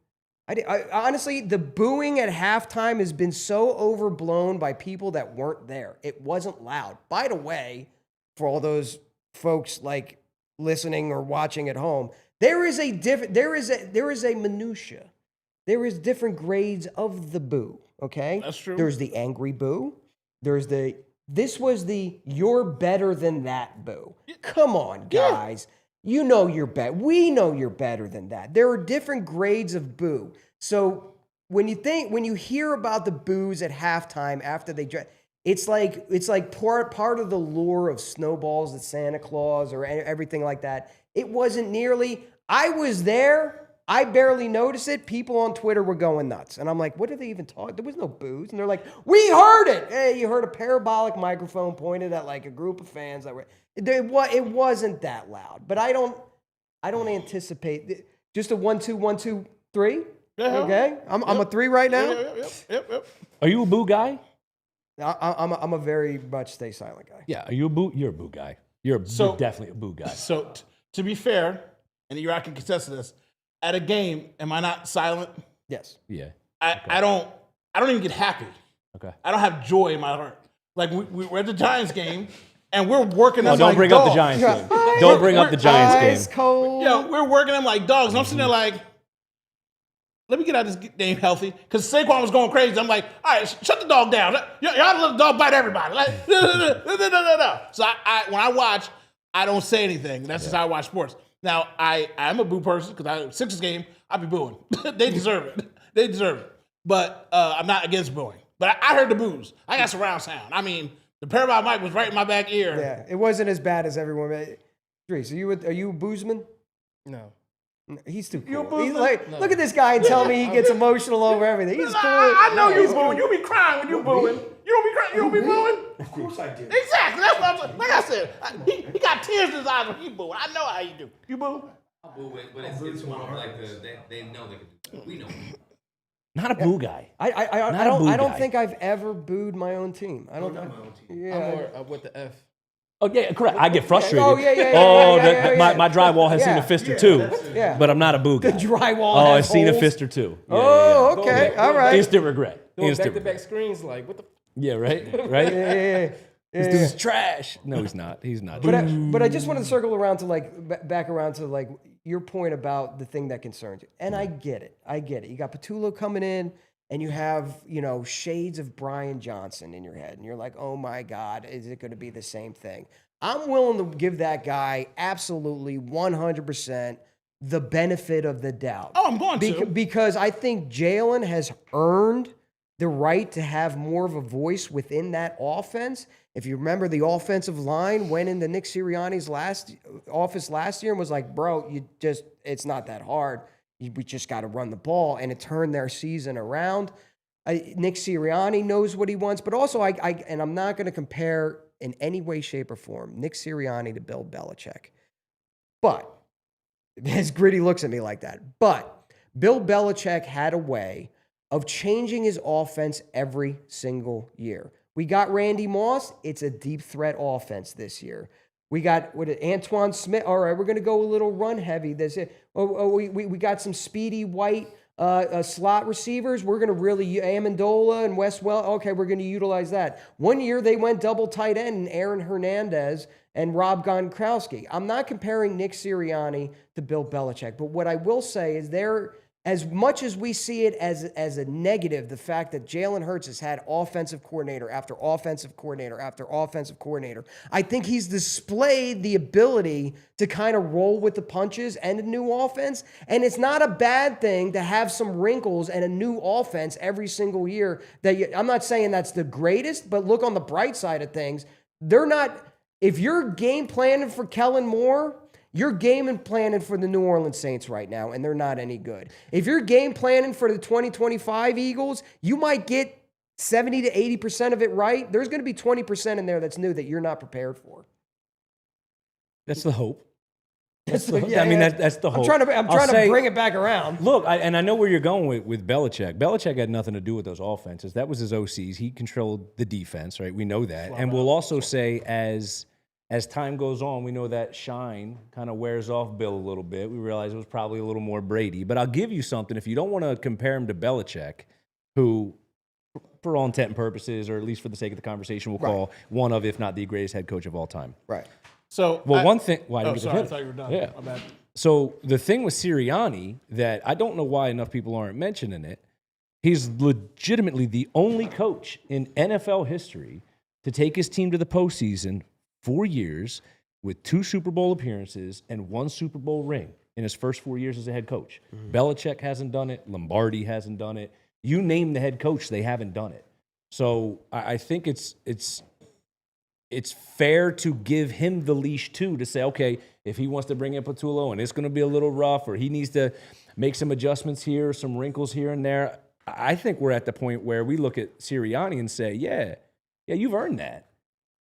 I honestly, the booing at halftime has been so overblown by people that weren't there. It wasn't loud. By the way, for all those folks like listening or watching at home, there is a minutia. There is different grades of the boo. Okay, that's true. There's the angry boo. There's this was the you're better than that boo. Come on, guys. Yeah. You know you're better. We know you're better than that. There are different grades of boo. So when you hear about the boos at halftime after they dress, it's like part of the lure of snowballs at Santa Claus or everything like that. It wasn't nearly. I was there. I barely noticed it. People on Twitter were going nuts. And I'm like, what are they even talking? There was no boos. And they're like, we heard it. Hey, you heard a parabolic microphone pointed at like a group of fans that were. It wasn't that loud. But I don't anticipate just a 1 2 1 2 3. Yeah. Okay, I'm a 3 right now. Yep. Are you a boo guy? I'm a very much stay silent guy. Yeah. Are you a boo? You're a boo guy. You're definitely a boo guy. So to be fair, and you can contest this, at a game, am I not silent? Yes. Yeah. I don't even get happy. Okay. I don't have joy in my heart. Like we're at the Giants game. And we're working them like dogs. Don't bring up the Giants game. Don't bring up the Giants game. Cold. Yeah, we're working them like dogs. And I'm sitting there like, let me get out of this game healthy. Because Saquon was going crazy. I'm like, all right, shut the dog down. Y'all let the dog bite everybody. Like, no. So when I watch, I don't say anything. That's just how I watch sports. Now, I'm a boo person because Sixers game, I'll be booing. They deserve it. But I'm not against booing. But I heard the boos. I got surround sound. I mean, the parabolic mic was right in my back ear. Yeah, it wasn't as bad as everyone. Dries, are you a boozman? No. He's too cool. Look at this guy and tell me he gets emotional over everything. He's cool. I know you booing. You be crying when you booing. You don't be crying. You don't be booing. Of course I do. Exactly. That's what I'm saying. Like I said, he got tears in his eyes when he booing. I know how you do. You boo? I boo it, but it's more of like they know they can do it. We know. Not a boo guy. I don't think I've ever booed my own team. I don't know. Yeah. I'm more with the F. Oh, yeah, correct. I get frustrated. My drywall has seen a fist or two, but I'm not a boo guy. The drywall Oh, I've has seen a holes? fist or two. Yeah, Okay, all right. Instant regret. Doing Instant back-to-back regret. screens, like, what the... Yeah, right? Right? Yeah. This dude's trash. No, he's not. He's not. But I just wanted to circle around to back around to your point about the thing that concerns you. And I get it. You got Patullo coming in and you have, shades of Brian Johnson in your head. And you're like, oh my God, is it going to be the same thing? I'm willing to give that guy absolutely 100% the benefit of the doubt. Oh, I'm going to. Because I think Jalen has earned the right to have more of a voice within that offense. If you remember, the offensive line went into Nick Sirianni's office last year and was like, bro, it's not that hard. We just got to run the ball. And it turned their season around. Nick Sirianni knows what he wants, but also and I'm not going to compare in any way, shape, or form Nick Sirianni to Bill Belichick. But, as Gritty looks at me like that, but Bill Belichick had a way of changing his offense every single year. We got Randy Moss. It's a deep threat offense this year. We got Antoine Smith. All right, we're going to go a little run heavy. We got some speedy white slot receivers. We're going to really Amendola and Westwell. Okay, we're going to utilize that. One year they went double tight end and Aaron Hernandez and Rob Gronkowski. I'm not comparing Nick Sirianni to Bill Belichick, but what I will say is as much as we see it as a negative, the fact that Jalen Hurts has had offensive coordinator after offensive coordinator after offensive coordinator, I think he's displayed the ability to kind of roll with the punches and a new offense. And it's not a bad thing to have some wrinkles and a new offense every single year. I'm not saying that's the greatest, but look on the bright side of things. If you're game planning for Kellen Moore, you're game planning for the New Orleans Saints right now, and they're not any good. If you're game planning for the 2025 Eagles, you might get 70 to 80% of it right. There's going to be 20% in there that's new that you're not prepared for. That's the hope. That's the hope. That's the hope. I'm trying to bring it back around. Look, and I know where you're going with Belichick. Belichick had nothing to do with those offenses. That was his OCs. He controlled the defense, right? We know that. And we'll also say as time goes on, we know that shine kind of wears off Bill a little bit. We realize it was probably a little more Brady. But I'll give you something. If you don't want to compare him to Belichick, who, for all intent and purposes, or at least for the sake of the conversation, we'll call one of, if not the greatest head coach of all time. Right. So, one thing. Why didn't sorry, I thought you were done. Yeah. My bad. So the thing with Sirianni that I don't know why enough people aren't mentioning it, he's legitimately the only coach in NFL history to take his team to the postseason 4 years with 2 Super Bowl appearances and 1 Super Bowl ring in his first 4 years as a head coach. Belichick hasn't done it. Lombardi hasn't done it. You name the head coach, they haven't done it. So I think it's fair to give him the leash too, to say, okay, if he wants to bring in Patullo and it's going to be a little rough, or he needs to make some adjustments here, some wrinkles here and there. I think we're at the point where we look at Sirianni and say, yeah, you've earned that.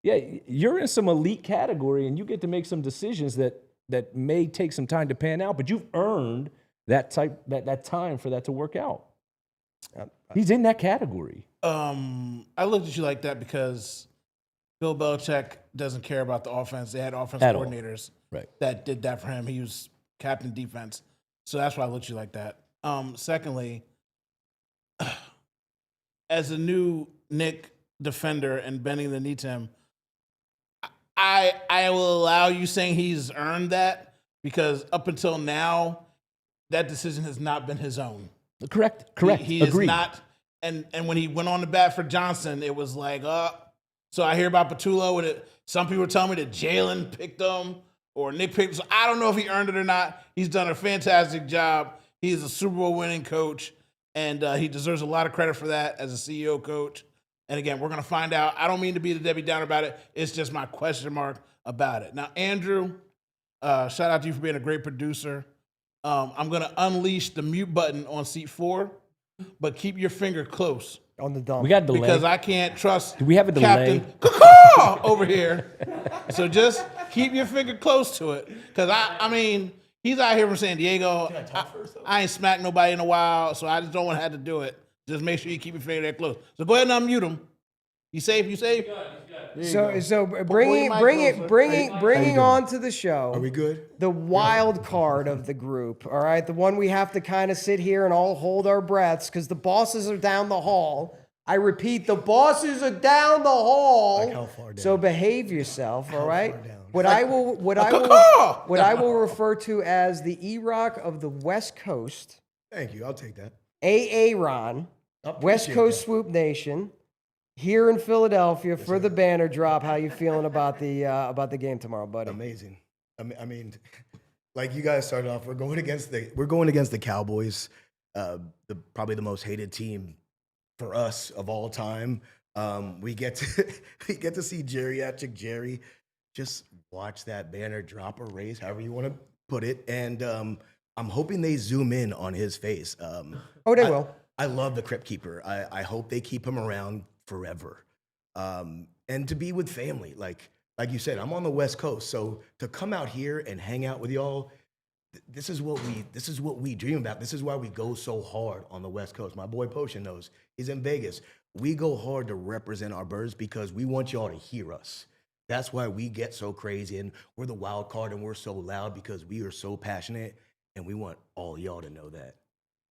Yeah, you're in some elite category, and you get to make some decisions that may take some time to pan out, but you've earned that time for that to work out. He's in that category. I looked at you like that because Bill Belichick doesn't care about the offense. They had offense coordinators that did that for him. He was captain defense. So that's why I looked at you like that. Secondly, as a new Nick defender and bending the knee to him, I will allow you saying he's earned that because up until now, that decision has not been his own. Correct. He is not. And when he went on the bat for Johnson, it was like, so I hear about Patullo. Some people were telling me that Jalen picked him or Nick picked him. So I don't know if he earned it or not. He's done a fantastic job. He is a Super Bowl winning coach, and he deserves a lot of credit for that as a CEO coach. And again, we're going to find out. I don't mean to be the Debbie Downer about it. It's just my question mark about it. Now, Andrew, shout out to you for being a great producer. I'm going to unleash the mute button on seat 4, but keep your finger close. On the dump. We got a delay. Because I can't trust Do we have a delay? Captain over here. So just keep your finger close to it. Because, I mean, he's out here from San Diego. I ain't smacked nobody in a while, so I just don't want to have to do it. Just make sure you keep your finger that close. So go ahead and unmute him. You safe? You safe? So bringing on to the show. Are we good? The wild card of the group, all right? The one we have to kind of sit here and all hold our breaths because the bosses are down the hall. I repeat, the bosses are down the hall. Like how far down? So behave yourself, all right? far down? What I will refer to as the E-Rock of the West Coast, Thank you. I'll take that. Aaron, West Appreciate Coast that. Swoop Nation, here in Philadelphia for the banner drop. How you feeling about the game tomorrow, buddy? Amazing. I mean, like you guys started off, we're going against the Cowboys, probably the most hated team for us of all time. We get to see geriatric Jerry just watch that banner drop or raise, however you want to put it, and I'm hoping they zoom in on his face. Oh, they will. I love the Crypt Keeper. I hope they keep him around forever. And to be with family, like you said, I'm on the West Coast, so to come out here and hang out with y'all, this is what we dream about. This is why we go so hard on the West Coast. My boy Potion knows. He's in Vegas. We go hard to represent our birds because we want y'all to hear us. That's why we get so crazy and we're the wild card and we're so loud because we are so passionate and we want all y'all to know that.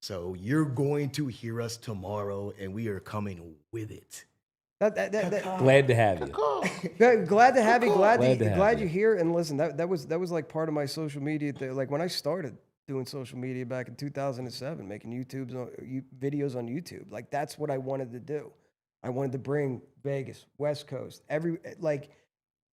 So you're going to hear us tomorrow and we are coming with it. Glad to have you. Glad to have you. Glad you. you're here. And listen, that was like part of my social media thing. Like when I started doing social media back in 2007, making videos on YouTube. Like that's what I wanted to do. I wanted to bring Vegas, West Coast,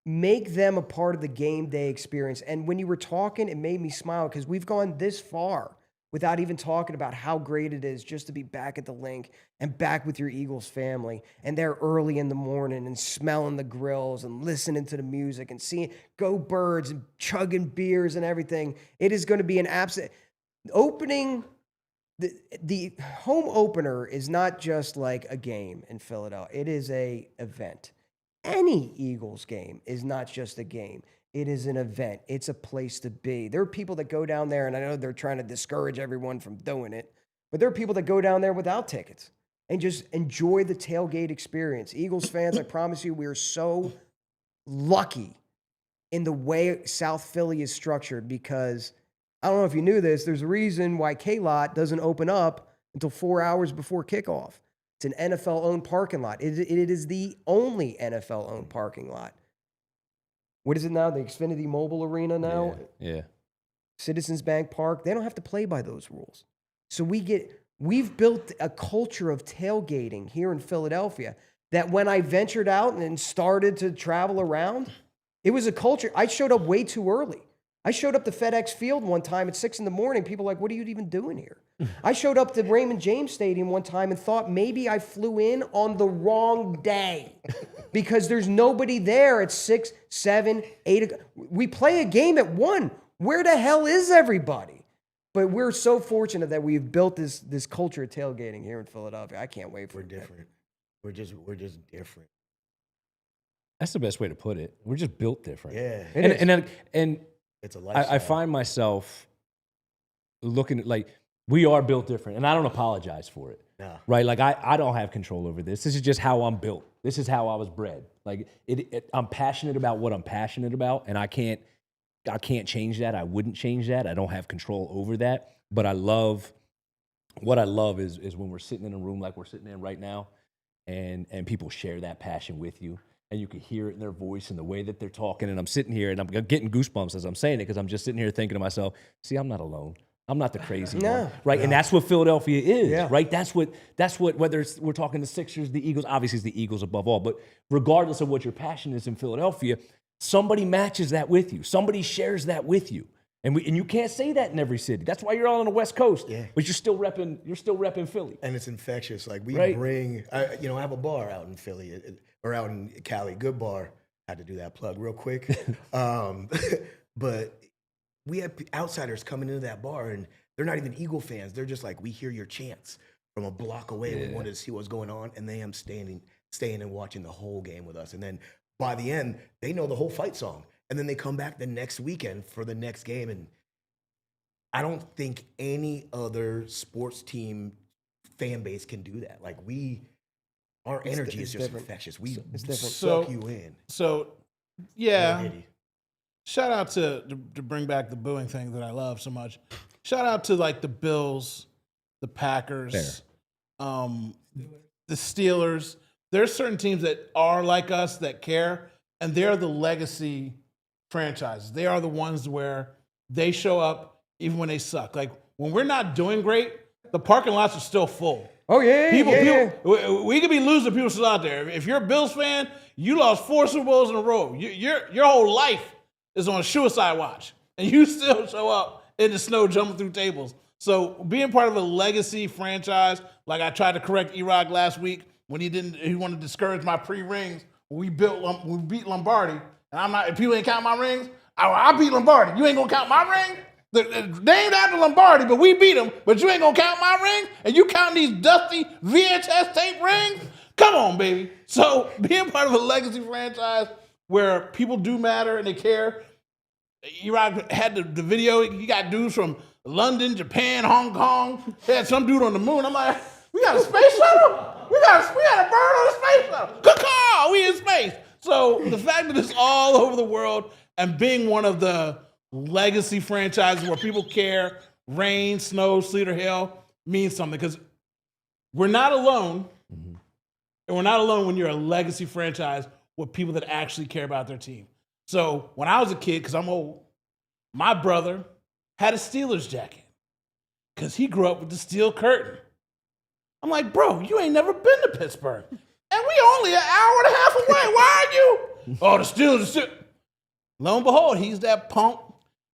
make them a part of the game day experience. And when you were talking, it made me smile because we've gone this far without even talking about how great it is just to be back at the link and back with your Eagles family and they're early in the morning and smelling the grills and listening to the music and seeing Go Birds and chugging beers and everything. It is going to be an absolute opening. The home opener is not just like a game in Philadelphia. It is an event. Any Eagles game is not just a game. It is an event. It's a place to be. There are people that go down there, and I know they're trying to discourage everyone from doing it, but there are people that go down there without tickets and just enjoy the tailgate experience. Eagles fans, I promise you, we are so lucky in the way South Philly is structured because I don't know if you knew this, there's a reason why K-Lot doesn't open up until 4 hours before kickoff. It's an NFL-owned parking lot. It is the only NFL-owned parking lot. What is it now? The Xfinity Mobile Arena now? Yeah. Citizens Bank Park. They don't have to play by those rules. So we've built a culture of tailgating here in Philadelphia that when I ventured out and started to travel around, it was a culture. I showed up way too early. I showed up to FedEx Field one time at 6 a.m. People were like, what are you even doing here? I showed up to Raymond James Stadium one time and thought maybe I flew in on the wrong day because there's nobody there at 6, 7, 8. We play a game at 1. Where the hell is everybody? But we're so fortunate that we've built this culture of tailgating here in Philadelphia. I can't wait for it. We're different. We're just different. That's the best way to put it. We're just built different. Yeah. And it's a lifestyle. I find myself looking at we are built different, and I don't apologize for it. No. Right? Like I don't have control over this. This is just how I'm built. This is how I was bred. Like I'm passionate about what I'm passionate about, and I can't change that. I wouldn't change that. I don't have control over that. But what I love is when we're sitting in a room like we're sitting in right now, and people share that passion with you. And you can hear it in their voice and the way that they're talking. And I'm sitting here and I'm getting goosebumps as I'm saying it because I'm just sitting here thinking to myself, see, I'm not alone. I'm not the crazy one, right? No. And that's what Philadelphia is, right? That's what. Whether we're talking the Sixers, the Eagles, obviously it's the Eagles above all. But regardless of what your passion is in Philadelphia, somebody matches that with you. Somebody shares that with you, and you can't say that in every city. That's why you're all on the West Coast, but you're still repping Philly. And it's infectious. Like we bring, I have a bar out in Philly or out in Cali, good bar. I had to do that plug real quick, but. We have outsiders coming into that bar, and they're not even Eagle fans. They're just like, we hear your chants from a block away. Yeah. We wanted to see what's going on, and they am staying and watching the whole game with us. And then by the end, they know the whole fight song. And then they come back the next weekend for the next game. And I don't think any other sports team fan base can do that. Like our energy is just different. infectious. We different. suck you in. So, yeah. Already. Shout out to bring back the booing thing that I love so much. Shout out to like the Bills, the Packers, the Steelers. There's certain teams that are like us that care, and they're the legacy franchises. They are the ones where they show up even when they suck. Like when we're not doing great, the parking lots are still full. Oh yeah, People, we could be losing people still out there. If you're a Bills fan, you lost 4 Super Bowls in a row. Your whole life is on suicide watch, and you still show up in the snow jumping through tables. So being part of a legacy franchise, like I tried to correct E-Rock last week when he wanted to discourage my pre-rings. We beat Lombardi, and if people ain't count my rings, I beat Lombardi. You ain't gonna count my ring? Named after Lombardi, but we beat him. But you ain't gonna count my ring, and you count these dusty VHS tape rings? Come on, baby. So being part of a legacy franchise where people do matter and they care. E-Rock had the video. You got dudes from London, Japan, Hong Kong. They had some dude on the moon. I'm like, we got a space shuttle? We got a bird on a space shuttle. Caw-caw, we in space. So the fact that it's all over the world and being one of the legacy franchises where people care, rain, snow, sleet, or hail, means something. Because we're not alone. And we're not alone when you're a legacy franchise with people that actually care about their team. So when I was a kid, because I'm old, my brother had a Steelers jacket because he grew up with the steel curtain. I'm like, bro, you ain't never been to Pittsburgh. And we only an hour and a half away. Why are you? Oh, the Steelers. Lo and behold, he's that punk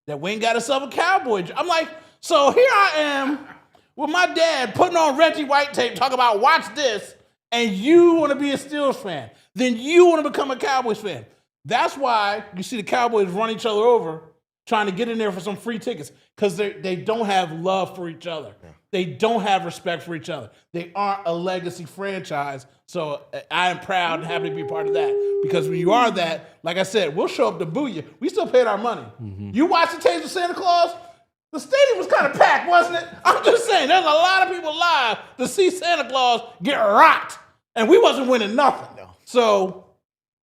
that went and got himself a Cowboy jacket. I'm like, so here I am with my dad putting on Reggie White tape, talking about watch this, and you want to be a Steelers fan. Then you want to become a Cowboys fan. That's why you see the Cowboys run each other over trying to get in there for some free tickets because they don't have love for each other. Yeah. They don't have respect for each other. They aren't a legacy franchise. So I am proud and happy to be part of that because when you are that, like I said, we'll show up to boo you. We still paid our money. Mm-hmm. You watch the tapes of Santa Claus? The stadium was kind of packed, wasn't it? I'm just saying, there's a lot of people live to see Santa Claus get rocked, and we wasn't winning nothing. No. So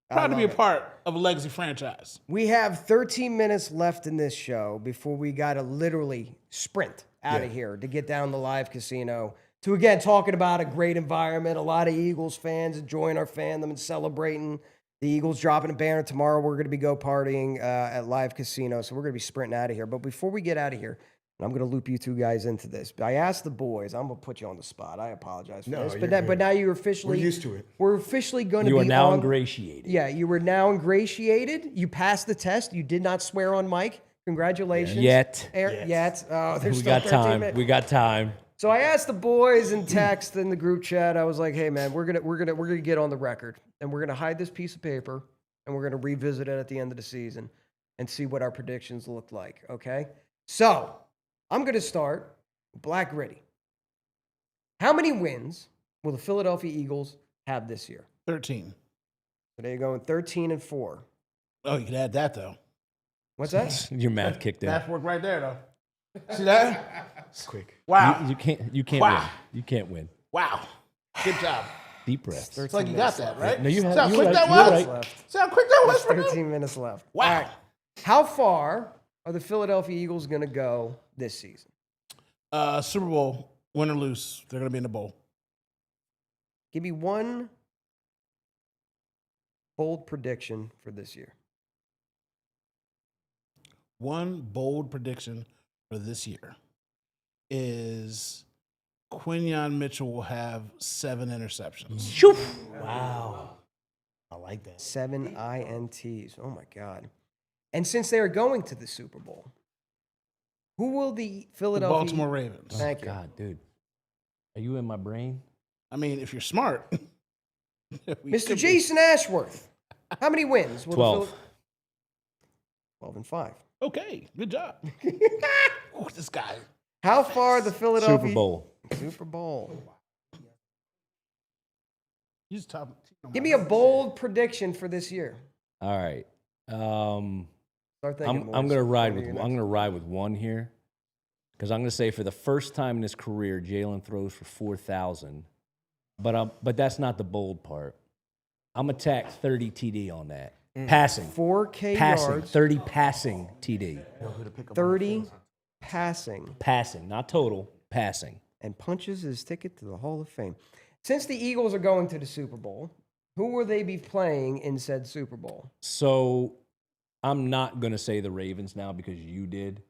proud to be a part of a legacy franchise. We have 13 minutes left in this show before we got to literally sprint out of here to get down the live casino to, again, talking about a great environment, a lot of Eagles fans enjoying our fandom and celebrating. The Eagles dropping a banner tomorrow. We're going to be partying at Live Casino, so we're going to be sprinting out of here. But before we get out of here, and I'm going to loop you two guys into this. I asked the boys. I'm going to put you on the spot. I apologize for this. But now you're officially... We're used to it. We're officially going to be... You are now ingratiated. Yeah, you were now ingratiated. You passed the test. You did not swear on Mic. Congratulations. Yet. Oh, there's we still got 13 time. minutes. We got time. So I asked the boys in text in the group chat. I was like, "Hey man, we're gonna get on the record, and we're gonna hide this piece of paper, and we're gonna revisit it at the end of the season, and see what our predictions look like." Okay. So I'm gonna start Black Gritty. How many wins will the Philadelphia Eagles have this year? 13. So they're going 13-4. Oh, you can add that though. What's that? Your math kicked in. Math work right there though. See that? It's quick. Wow. You can't Wow. win. You can't win. Wow. Good job. Deep breaths. It's like you got that, right? No, you have. See how You're quick right. that You're was? right. See how quick that was There's for 13 me? minutes left. Wow. All right. How far are the Philadelphia Eagles going to go this season? Super Bowl, win or lose, they're going to be in the bowl. Give me one bold prediction for this year. One bold prediction for this year is Quinyon Mitchell will have 7 interceptions. Wow. I like that. 7 INTs. Oh, my God. And since they are going to the Super Bowl, who will the The Philadelphia... Baltimore Ravens. Thank you. God, dude. Are you in my brain? I mean, if you're smart. Mr. Jason Ashworth, how many wins will 12. 12-5. Okay, good job. Ooh, this guy. How far the Philadelphia... Super Bowl. Super Bowl. You just top. Give me a bold prediction for this year. All right. Start thinking, I'm boys. gonna ride What are with you I'm gonna ride with one here. because I'm going to say for the first time in his career, Jalen throws for 4,000. But that's not the bold part. I'm going to tack 30 TD on that. Passing. 4K Passing. yards. 30 passing TD. 30 passing. Passing, not total. Passing. And punches his ticket to the Hall of Fame. Since the Eagles are going to the Super Bowl, who will they be playing in said Super Bowl? So I'm not going to say the Ravens now because you did.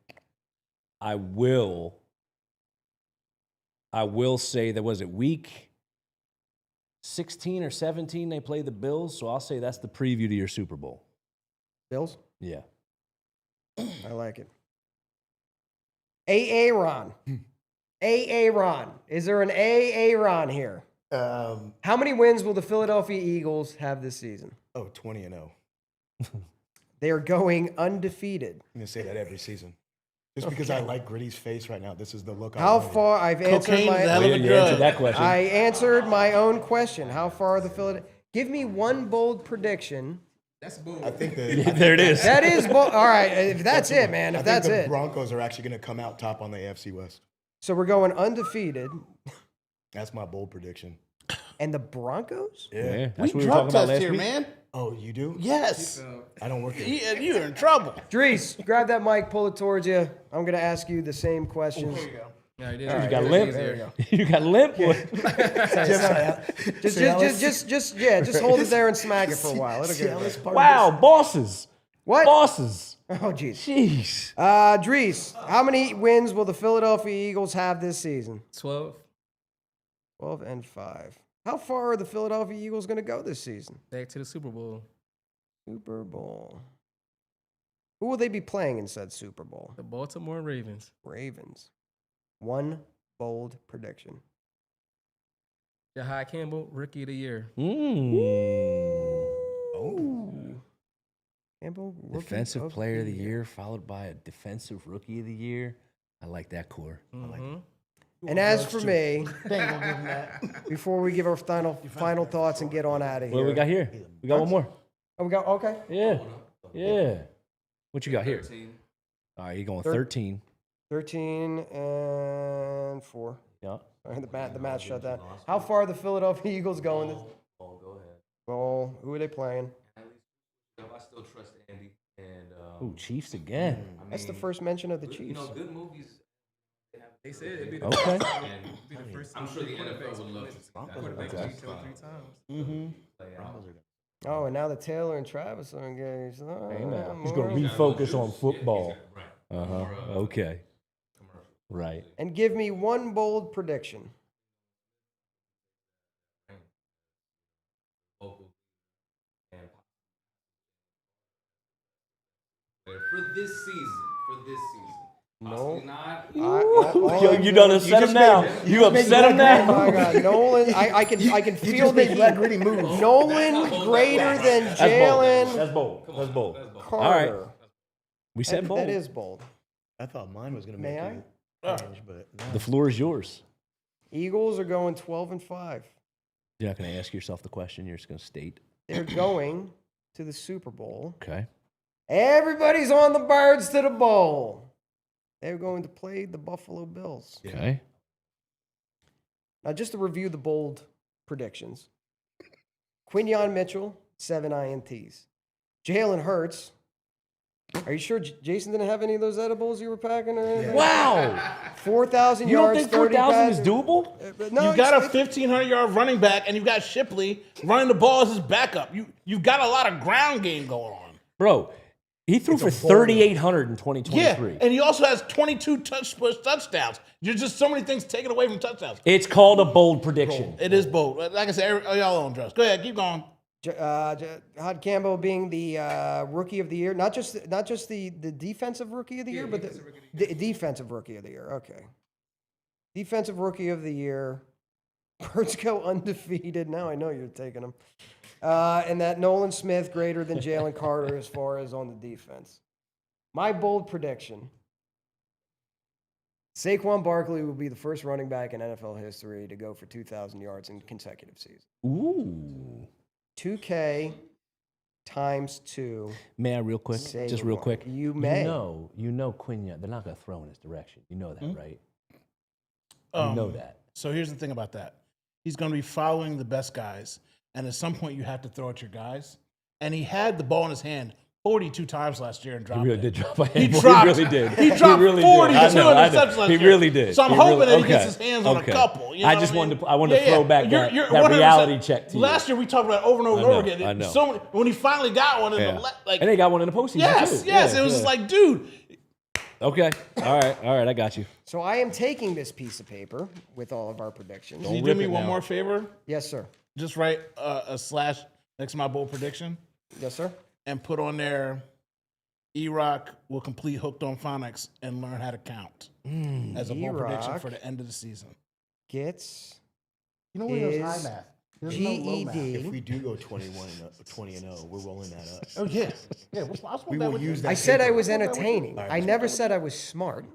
I will say that was it week 16 or 17 they played the Bills, so I'll say that's the preview to your Super Bowl. Bills? Yeah. I like it. Aaron. Aaron. Is there an Aaron here? How many wins will the Philadelphia Eagles have this season? 20-0. They are going undefeated. I'm going to say that every season. Just because I like Gritty's face right now. This is the look I How wanted. far? I've answered Cocaine is a hell my. of a You drug. answered that question. I answered my own question. How far are the Philadelphia? Give me one bold prediction. That's bold. I think There it is. That is bold. All right, if that's it, man. I If think that's the it. Broncos are actually going to come out top on the AFC West. So we're going undefeated, That's my bold prediction. and the Broncos. Yeah, that's We what we were drug talking about test last here, week. man. Oh, you do? Yes. I don't work there. You're in trouble. Dries, grab that mic, pull it towards you. I'm going to ask you the same questions. Yeah, You got limp. There you go. You got limp. Just hold it there and smack it for a while. It'll get better. Wow, bosses. What? Bosses. Oh, jeez. Jeez. Dries, how many wins will the Philadelphia Eagles have this season? 12. 12-5. How far are the Philadelphia Eagles going to go this season? Back to the Super Bowl. Super Bowl. Who will they be playing in said Super Bowl? The Baltimore Ravens. Ravens. One bold prediction. Jihaad Campbell, Rookie of the Year. Campbell, Rookie Defensive of Player of the Year followed by a Defensive Rookie of the Year. I like that core. I like it. And as for me, before we give our final thoughts and get on out of here. What do we got here? We got one more. Oh, we got, okay. Yeah. Yeah. What you got here? All right, you're going 13. 13-4. Yeah. The match shut down. How far are the Philadelphia Eagles going? Go ahead. Well, who are they playing? I still trust Andy. And Ooh, Chiefs again. That's the first mention of the Chiefs. good movies. They said it'd be the Okay. first I'm sure the NFL would love to see that. quarterback veto 3 times. Oh, and now the Taylor and Travis are engaged. Oh, Hey, now, yeah, he's going to more. refocus on football. Uh-huh. Okay. Right. And give me one bold prediction. For this season. No. Not. Yo, you done upset him now. You upset him Oh now. my God, Nolan! I can feel the let Gritty move. Nolan greater than That's bold. Jalen That's bold. That's bold. Carter. All right. We said bold. That is bold. I thought mine was going to May make I? it change, but no. The floor is yours. Eagles are going 12-5. You're not going to ask yourself the question. You're just going to state. They're going to the Super Bowl. Okay. Everybody's on the birds to the bowl. They're going to play the Buffalo Bills. Okay. Now, just to review the bold predictions. Quinyon Mitchell, 7 INTs. Jalen Hurts. Are you sure Jason didn't have any of those edibles you were packing or anything? Wow. 4,000 You don't yards, think 30 4,000 is passing. doable? No, You got a it's- 1,500-yard running back, and you've got Shipley running the ball as his backup. You've got a lot of ground game going on. Bro, he threw for 3,800 in 2023. Yeah, and he also has 22 touchdowns. There's just so many things taken away from touchdowns. It's called a bold prediction. It is bold. Like I said, y'all on drugs. Go ahead, keep going. Jihaad Campbell being the rookie of the year, not just the defensive rookie of the year, but the defensive rookie of the year. Okay, defensive rookie of the year. Birds go undefeated. Now I know you're taking them. And that Nolan Smith greater than Jalen Carter as far as on the defense. My bold prediction: Saquon Barkley will be the first running back in NFL history to go for 2,000 yards in consecutive seasons. Ooh. 2K times 2. May I real quick? Say Just real one. quick. You may. You know Quinn, they're not going to throw in his direction. You know that, right? You know that. So here's the thing about that. He's going to be following the best guys, and at some point you have to throw at your guys. And he had the ball in his hand 42 times last year and dropped He really it. did drop a He handful. dropped, He really did. He dropped really 42 did. I know. interceptions last He year. really did. So I'm He hoping really- that he okay. gets his hands on a couple. You know I what just mean? wanted to throw back that 100%. reality check to you. Last year we talked about it over and over and over again. I know. So when he finally got one, in Yeah. the And they got one in the postseason, yes, too. yes. Yeah, It was yeah. just like, dude. Okay. All right, I got you. So I am taking this piece of paper with all of our predictions. Can you do rip me it one now. more favor? Yes, sir. Just write a slash next to my bold prediction Yes, sir. and put on there, E-Rock will complete Hooked on Phonics and learn how to count as a bold prediction E-Rock for the end of the season. Gets You know, he knows Is high math. There's no low math. GED. If we do go 20-0, we're rolling that up. Oh, yeah. Yeah, We will use that. I said I paper. was entertaining. I never said I was smart.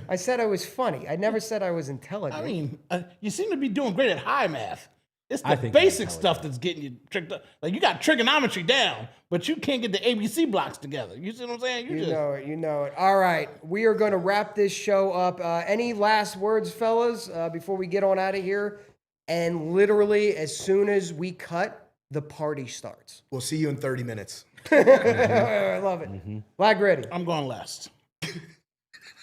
I said I was funny. I never said I was intelligent. I mean, you seem to be doing great at high math. It's I the think basic that's stuff that's getting you tricked up. Like, you got trigonometry down, but you can't get the ABC blocks together. You see what I'm saying? You know it. You know it. All right. We are going to wrap this show up. Any last words, fellas, before we get on out of here? And literally, as soon as we cut, the party starts. We'll see you in 30 minutes. I love it. Black Ready. I'm going last.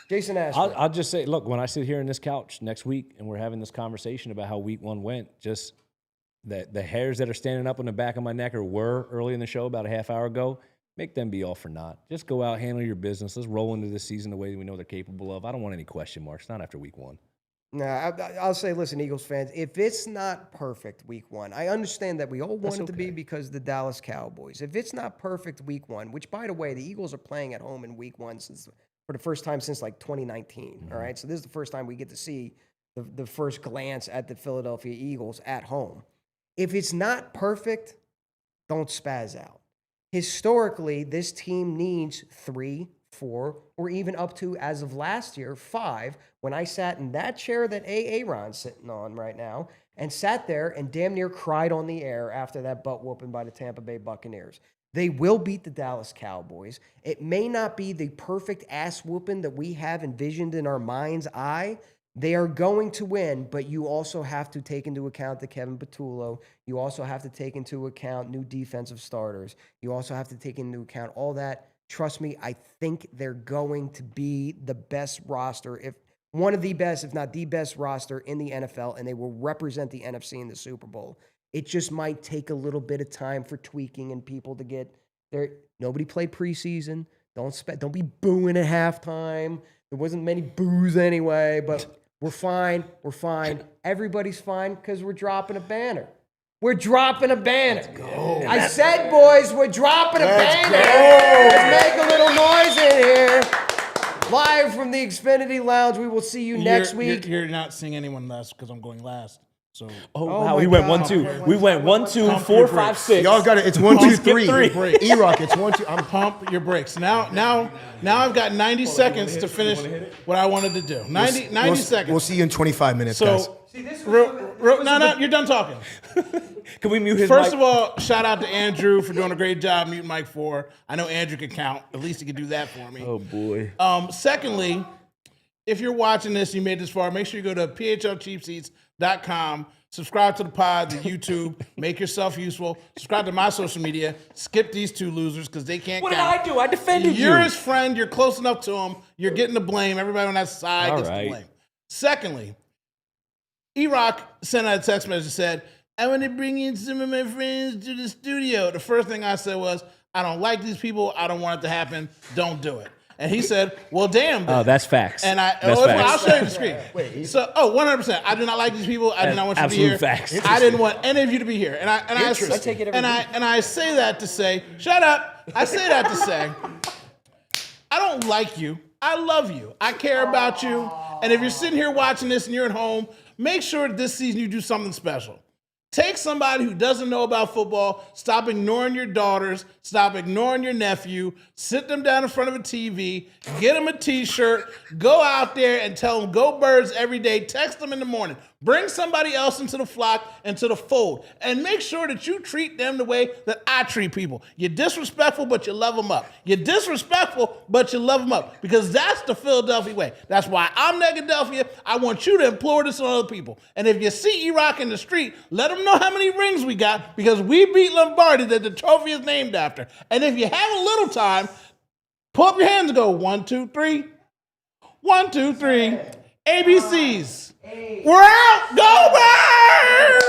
Jason Ashford. I'll just say, look, when I sit here in this couch next week and we're having this conversation about how week 1 went, just the hairs that are standing up on the back of my neck or were early in the show about a half hour ago, make them be all for naught. Just go out, handle your business. Let's roll into this season the way we know they're capable of. I don't want any question marks, not after week 1. Nah, I'll say, listen, Eagles fans, if it's not perfect week 1, I understand that we all want it to be because of the Dallas Cowboys. If it's not perfect week 1, which, by the way, the Eagles are playing at home in week 1 for the first time since like 2019, all right? So this is the first time we get to see the first glance at the Philadelphia Eagles at home. If it's not perfect, don't spaz out. Historically, this team needs 3, 4, or even up to, as of last year, 5, when I sat in that chair that Aaron's sitting on right now and sat there and damn near cried on the air after that butt whooping by the Tampa Bay Buccaneers. They will beat the Dallas Cowboys. It may not be the perfect ass whooping that we have envisioned in our mind's eye. They are going to win, but you also have to take into account the Kevin Patullo. You also have to take into account new defensive starters. You also have to take into account all that. Trust me, I think they're going to be the best roster, if one of the best, if not the best roster in the NFL, and they will represent the NFC in the Super Bowl. It just might take a little bit of time for tweaking and people to get there. Nobody played preseason. Don't be booing at halftime. There wasn't many boos anyway, but we're fine. We're fine. Everybody's fine because we're dropping a banner. We're dropping a banner. I said, boys, we're dropping a banner. Let's make a little noise in here. Live from the Xfinity Lounge. We will see you next week. You're not seeing anyone last because I'm going last. So Wow, my we went God. 1-2. We went 1-2, 4, 5, 6. Y'all got it. It's 1, 2, 3. three. E-Rock, it's 1, 2. I'm pump your brakes. Now I've got 90 seconds to finish what I wanted to do. 90 seconds. We'll see you in 25 minutes, guys. So, no, you're done talking. Can we mute his First mic? of all, shout out to Andrew for doing a great job muting Mike 4. I know Andrew can count. At least he can do that for me. Oh, boy. Secondly, if you're watching this, you made this far, make sure you go to PHLCheapseats.com. Subscribe to the pod, the YouTube. Make yourself useful. Subscribe to my social media. Skip these two losers because they can't What did count. I do? I defended you. You're his friend. You're close enough to him. You're getting the blame. Everybody on that side All gets right. the blame. Secondly, E-Rock sent out a text message that said, I want to bring in some of my friends to the studio. The first thing I said was, I don't like these people. I don't want it to happen. Don't do it. And he said, well, damn. Then. Oh, that's facts. And That's I'll facts. show you the screen. So, 100%. I do not like these people. I do not want you to be Absolute here. facts. I didn't want any of you to be here. And I say that to say, shut up. I say that to say, I don't like you. I love you. I care about you. And if you're sitting here watching this and you're at home, make sure this season you do something special. Take somebody who doesn't know about football, stop ignoring your daughters, stop ignoring your nephew, sit them down in front of a TV, get them a t-shirt, go out there and tell them, go Birds every day, text them in the morning. Bring somebody else into the flock, into the fold, and make sure that you treat them the way that I treat people. You're disrespectful, but you love them up. You're disrespectful, but you love them up, because that's the Philadelphia way. That's why I'm Negadelphia. I want you to implore this on other people. And if you see E-Rock in the street, let them know how many rings we got, because we beat Lombardi that the trophy is named after. And if you have a little time, pull up your hands and go 1, 2, 3. 1, 2, 3. ABCs. We're out. Go Birds!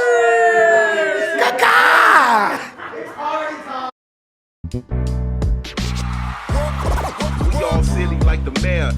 We all silly like the mayor.